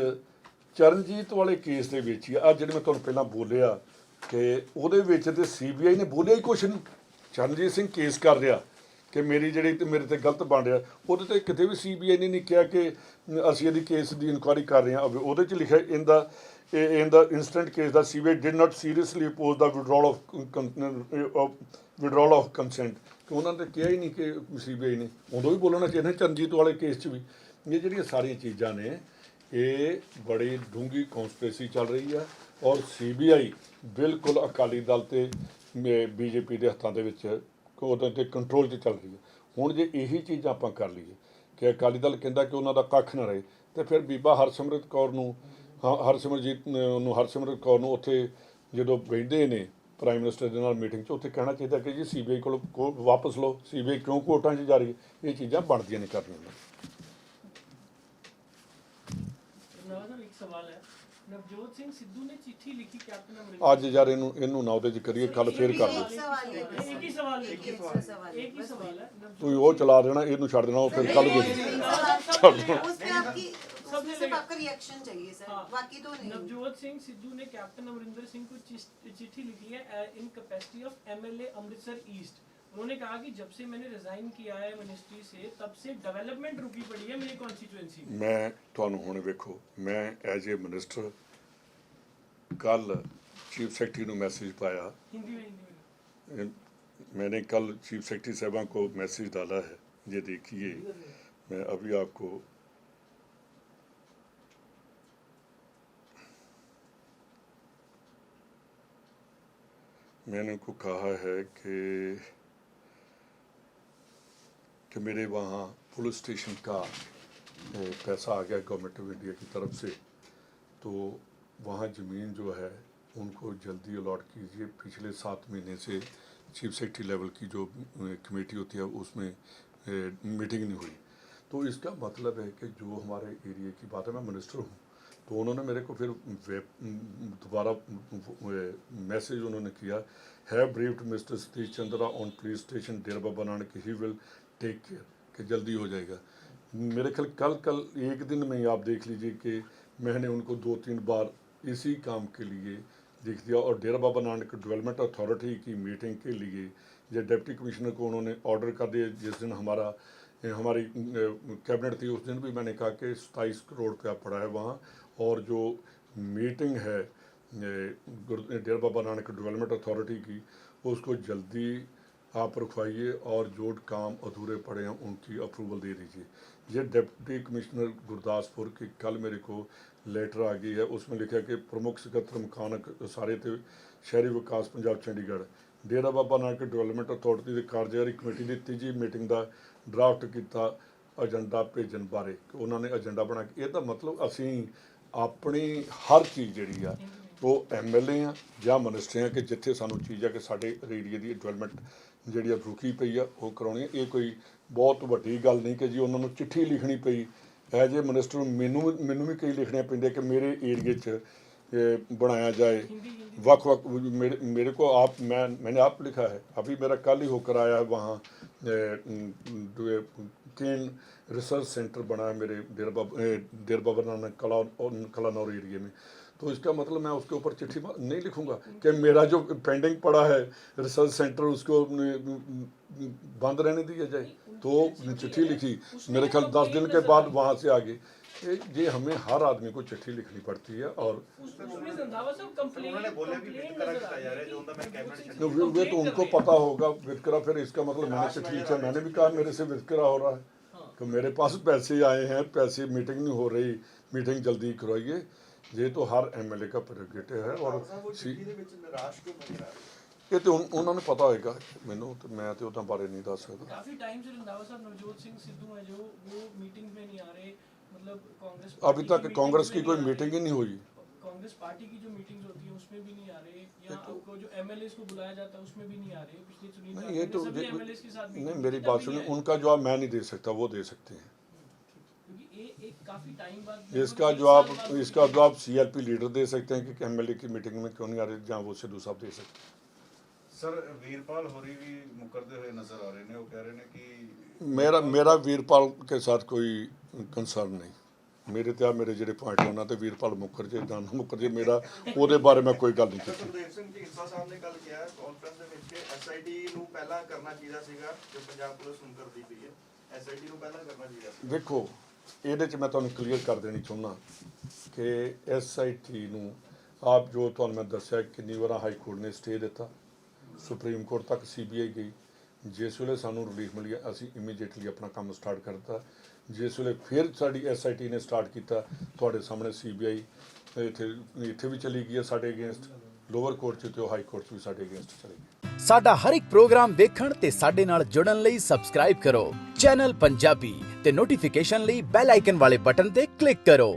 ਚਰਨਜੀਤ ਵਾਲੇ ਕੇਸ ਦੇ ਵਿੱਚ ਹੀ ਆ ਜਿਹੜੇ ਮੈਂ ਤੁਹਾਨੂੰ ਪਹਿਲਾਂ ਬੋਲਿਆ ਕਿ ਉਹਦੇ ਵਿੱਚ ਤੇ CBI ਨੇ ਬੋਲਿਆ ਹੀ ਕੁਛ ਨਹੀਂ। ਚਰਨਜੀਤ ਸਿੰਘ ਕੇਸ ਕਰ ਰਿਹਾ ਕਿ ਮੇਰੀ ਜਿਹੜੀ ਤੇ ਮੇਰੇ ਤੇ ਗਲਤ ਬਣ ਰਿਹਾ, ਉਹਦੇ ਤੇ ਕਿਤੇ ਵੀ CBI ਨੇ ਨਹੀਂ ਕਿਹਾ ਕਿ ਅਸੀਂ ਇਹਦੀ ਕੇਸ ਦੀ ਇਨਕੁਆਇਰੀ ਕਰ ਰਹੇ ਹਾਂ। ਉਹਦੇ 'ਚ ਲਿਖਿਆ ਇਨ ਦਾ ਇੰਸਟੈਂਟ ਕੇਸ ਦਾ CBI did not seriously oppose the withdrawal of consent, ਕਿ ਉਹਨਾਂ ਨੇ ਕਿਹਾ ਹੀ ਨਹੀਂ ਕਿ CBI ਨੇ, ਉਦੋਂ ਵੀ ਬੋਲਣਾ ਚਾਹੀਦਾ ਚਰਨਜੀਤ ਵਾਲੇ ਕੇਸ 'ਚ ਵੀ। ਇਹ ਜਿਹੜੀਆਂ ਸਾਰੀਆਂ ਚੀਜ਼ਾਂ ਨੇ ਇਹ ਬੜੀ ਡੂੰਘੀ ਕੌਂਸਪੀਰੇਸੀ ਚੱਲ ਰਹੀ ਆ ਔਰ CBI ਬਿਲਕੁਲ ਅਕਾਲੀ ਦਲ ਤੇ BJP ਦੇ ਹੱਥਾਂ ਦੇ ਵਿੱਚ ਉਹਦੇ 'ਤੇ ਕੰਟਰੋਲ 'ਚ ਚੱਲ ਰਹੀ ਹੈ। ਹੁਣ ਜੇ ਇਹੀ ਚੀਜ਼ ਆਪਾਂ ਕਰ ਲਈਏ ਕਿ ਅਕਾਲੀ ਦਲ ਕਹਿੰਦਾ ਕਿ ਉਹਨਾਂ ਦਾ ਕੱਖ ਨਾ ਰਹੇ, ਤੇ ਫਿਰ ਬੀਬਾ ਹਰਸਿਮਰਤ ਕੌਰ ਨੂੰ ਹਰਸਿਮਰਤ ਕੌਰ ਨੂੰ ਉੱਥੇ ਜਦੋਂ ਬੈਠਦੇ ਨੇ ਪ੍ਰਾਈਮ ਮਿਨਿਸਟਰ ਦੇ ਨਾਲ ਮੀਟਿੰਗ 'ਚ, ਉੱਥੇ ਕਹਿਣਾ ਚਾਹੀਦਾ ਕਿ ਜੀ CBI ਕੋਲ ਵਾਪਸ ਲਓ, CBI ਕਿਉਂ ਕੋਰਟਾਂ 'ਚ ਜਾ ਰਹੀ ਹੈ। ਇਹ ਚੀਜ਼ਾਂ ਬਣਦੀਆਂ ਨਹੀਂ ਕਰਨੀਆਂ। ਇੱਕ ਸਵਾਲ ਹੈ, ਨਵਜੋਤ ਸਿੰਘ ਸਿੱਧੂ ਨੇ ਚਿੱਠੀ ਲਿਖੀ ਕੈਪਟਨ ਅਮਰਿੰਦਰ ਅੱਜ ਯਾਰ ਇਹਨੂੰ ਨਾ ਉਹਦੇ 'ਚ ਕਰੀਏ, ਕੱਲ ਫੇਰ ਕਰ ਲਓ। ਇੱਕ ਹੀ ਸਵਾਲ ਹੈ ਤੁਸੀਂ ਉਹ ਚਲਾ ਦੇਣਾ, ਇਹਨੂੰ ਛੱਡ ਦੇਣਾ, ਉਹ ਫਿਰ ਕੱਲ नवजोत सिंह सिद्धू ने कैप्टन अमरिंदर सिंह को चिट्ठी लिखी है in capacity of MLA Amritsar east. उन्होंने कहा कि जब से मैंने रिजाइन किया है मिनिस्ट्री से तब से डेवलपमेंट रुकी पड़ी है मेरी कॉन्स्टिट्यूएंसी में। मैं ਤੁਹਾਨੂੰ ਹੁਣ ਵੇਖੋ, ਮੈਂ ਐਜ਼ ਏ ਮਿਨਿਸਟਰ ਕੱਲ चीफ सेक्रेटरी ਨੂੰ मैसेज पाया, हिंदी में मैंने कल चीफ सेक्रेटरी साहबा को मैसेज डाला है, ये देखिए मैं अभी आपको मैंने उनको कहा है कि मेरे वहाँ पुलिस स्टेशन का पैसा आ गया गवर्नमेंट ऑफ इंडिया की तरफ से, तो वहाँ ज़मीन जो है उनको जल्दी अलॉट कीजिए। पिछले 7 महीने से चीफ सेक्रेटरी लेवल की जो कमेटी होती है उसमें मीटिंग नहीं हुई। तो इसका मतलब है कि जो हमारे एरिया की बात है, मैं मिनिस्टर हूँ, तो उन्होंने मेरे को फिर दोबारा मैसेज उन्होंने किया, have briefed mister Satish Chandra on police station Dera Baba Nanak, he will take care, कि जल्दी हो जाएगा। मेरे ख्याल कल एक दिन में ही आप देख लीजिए कि मैंने उनको 2-3 बार इसी काम के लिए लिख दिया। और डेरा बाबा नानक डेवलपमेंट अथॉरिटी की मीटिंग के लिए जो डिप्टी कमिश्नर को उन्होंने ऑर्डर कर दिया, जिस दिन हमारी कैबिनेट थी उस दिन भी मैंने कहा कि 27 करोड़ रुपया पड़ा है वहाँ, और जो मीटिंग है डेरा बाबा नानक डेवलपमेंट अथॉरिटी की उसको जल्दी आप रखवाइए और जो काम अधूरे पड़े हैं उनकी अप्रूवल दे दीजिए। ये डिप्टी कमिश्नर गुरदासपुर की कल मेरे को लेटर आ गई है, उसमें लिखा है कि प्रमुख सकत्तर मकान सारे ते शहरी विकास पंजाब चंडीगढ़ डेरा बाबा नानक डेवलपमेंट अथॉरिटी की कार्यकारी कमेटी की तीजी मीटिंग का ड्राफ्ट किया एजेंडा भेजन बारे। उन्होंने एजेंडा बना के ਇਹਦਾ मतलब ਅਸੀਂ ਆਪਣੀ ਹਰ ਚੀਜ਼ ਜਿਹੜੀ ਆ ਉਹ MLA ਆ ਜਾਂ ਮਿਨਿਸਟਰ ਆ ਕਿ ਜਿੱਥੇ ਸਾਨੂੰ ਚੀਜ਼ ਆ ਕਿ ਸਾਡੇ ਏਰੀਏ ਦੀ ਡਿਵੈਲਪਮੈਂਟ ਜਿਹੜੀ ਆ ਰੁਕੀ ਪਈ ਆ ਉਹ ਕਰਾਉਣੀ ਆ। ਇਹ ਕੋਈ ਬਹੁਤ ਵੱਡੀ ਗੱਲ ਨਹੀਂ ਕਿ ਜੀ ਉਹਨਾਂ ਨੂੰ ਚਿੱਠੀ ਲਿਖਣੀ ਪਈ ਐਜ ਏ ਮਿਨਿਸਟਰ। ਮੈਨੂੰ ਵੀ ਕਈ ਲਿਖਣੀਆਂ ਪੈਂਦੀਆਂ ਕਿ ਮੇਰੇ ਏਰੀਏ 'ਚ बनाया जाए वक मेरे को आप मैंने आप लिखा है। अभी मेरा कल ही होकर आया है वहाँ केन रिसर्च सेंटर बना है मेरे डेरा बाबा नानक कलानौर एरिए में। तो इसका मतलब मैं उसके ऊपर चिट्ठी नहीं लिखूँगा कि मेरा जो पेंडिंग पड़ा है रिसर्च सेंटर उसको बंद रहने दिया जाए। तो चिट्ठी लिखी, मेरे ख्याल 10 दिन के बाद वहाँ से आगे ये हमें हर आदमी को चिट्ठी लिखनी पड़ती है। और उन्होंने बोला कि वितकरा किया जा रहा है जो उनका मैं कैबिनेट वे तो उनको पता होगा वितकरा। फिर इसका मतलब मैंने चिट्ठी लिखा, मैंने भी कहा मेरे से वितकरा हो रहा है कि मेरे पास पैसे आए हैं, पैसे मीटिंग नहीं हो रही, मीटिंग जल्दी करवाइए। ये तो हर MLA का प्रेरोगेटिव है। और निराश क्यों नजर आ रहे हैं? ਇਹ ਤੇ ਉਹਨਾਂ ਨੂੰ ਪਤਾ ਹੋਏਗਾ, ਮੈਨੂੰ ਤੇ मैं तो उतना बारे नहीं दस सकता। काफी टाइम से रंधावा साहब नवजोत सिंह सिद्धू है जो वो मीटिंग में नहीं आ रहे, मतलब कांग्रेस अभी तक कांग्रेस की कोई मीटिंग ही नहीं हुई। कांग्रेस पार्टी की जो मीटिंग्स होती है उसमें भी नहीं आ रहे, या आपको जो MLAs को बुलाया जाता है उसमें भी नहीं आ रहे। पिछले चुनाव नहीं, ये तो सभी MLAs के साथ नहीं, मेरी बात सुनिए, उनका जवाब मैं नहीं दे सकता, वो दे सकते हैं। क्योंकि एक काफी टाइम बाद इसका जवाब CLP लीडर दे सकते हैं कि MLA की मीटिंग में क्यों नहीं आ रहे, जहाँ वो सिद्धू साहब दे सकते हैं। ਸਰ ਵੀਰਪਾਲ ਹੋਰੀ ਵੀ ਮੁਕਰਦੇ ਹੋਏ ਨਜ਼ਰ ਆ ਰਹੇ ਨੇ। ਉਹ ਕਹਿ ਰਹੇ ਨੇ ਕਿ मेरा वीरपाल के साथ कोई कंसर्न नहीं। मेरे तो मेरे ਜਿਹੜੇ ਪੁਆਇੰਟ ਉਹਨਾਂ ਤੇ ਵੀਰਪਾਲ ਮੁਕਰ ਜੇ ਜਾਂ ਨਾ ਮੁਕਰ ਜੇ, ਮੇਰਾ ਉਹਦੇ ਬਾਰੇ ਮੈਂ ਕੋਈ ਗੱਲ ਨਹੀਂ ਕੀਤੀ। ਗੁਰਦੇਵ ਸਿੰਘ ਢੀਂਡਸਾ ਸਾਹਿਬ ਨੇ ਕੱਲ ਕਿਹਾ ਕਾਨਫਰੰਸ ਦੇ ਵਿੱਚ ਕਿ SIT ਨੂੰ ਪਹਿਲਾਂ ਕਰਨਾ ਚਾਹੀਦਾ ਸੀਗਾ ਜੋ ਪੰਜਾਬ ਪੁਲਿਸ ਹੁਣ ਕਰਦੀ ਪਈ ਹੈ। SIT ਨੂੰ ਪਹਿਲਾਂ ਕਰਨਾ ਚਾਹੀਦਾ ਸੀ। ਦੇਖੋ ਇਹਦੇ 'ਚ ਮੈਂ ਤੁਹਾਨੂੰ ਕਲੀਅਰ ਕਰ ਦੇਣੀ ਚਾਹੁੰਦਾ ਕਿ SIT ਨੂੰ ਆਪ ਜੋ ਤੁਹਾਨੂੰ ਮੈਂ ਦੱਸਿਆ ਕਿੰਨੀ ਵਾਰ ਹਾਈ ਕੋਰਟ ਨੇ ਸਟੇ ਦਿੱਤਾ, ਸੁਪਰੀਮ ਕੋਰਟ ਤੱਕ CBI ਗਈ। ਜਿਸ ਵੇਲੇ ਸਾਨੂੰ ਰਿਲੀਫ ਮਿਲੀ ਅਸੀਂ ਇਮੀਡੀਏਟਲੀ ਆਪਣਾ ਕੰਮ ਸਟਾਰਟ ਕਰਤਾ। ਜਿਸ ਵੇਲੇ ਫਿਰ ਸਾਡੀ SIT ਨੇ ਸਟਾਰਟ ਕੀਤਾ, ਤੁਹਾਡੇ ਸਾਹਮਣੇ CBI ਇੱਥੇ ਵੀ ਚਲੀ ਗਈ ਹੈ ਸਾਡੇ ਅਗੇਂਸਟ, ਲੋਅਰ ਕੋਰਟ 'ਚ ਤੇ ਹਾਈ ਕੋਰਟ 'ਚ ਵੀ ਸਾਡੇ ਅਗੇਂਸਟ ਚਲੀ ਗਈ। ਸਾਡਾ ਹਰ ਇੱਕ ਪ੍ਰੋਗਰਾਮ ਦੇਖਣ ਤੇ ਸਾਡੇ ਨਾਲ ਜੁੜਨ ਲਈ ਸਬਸਕ੍ਰਾਈਬ ਕਰੋ ਚੈਨਲ ਪੰਜਾਬੀ ਤੇ ਨੋਟੀਫਿਕੇਸ਼ਨ ਲਈ ਬੈਲ ਆਈਕਨ ਵਾਲੇ ਬਟਨ ਤੇ ਕਲਿੱਕ ਕਰੋ।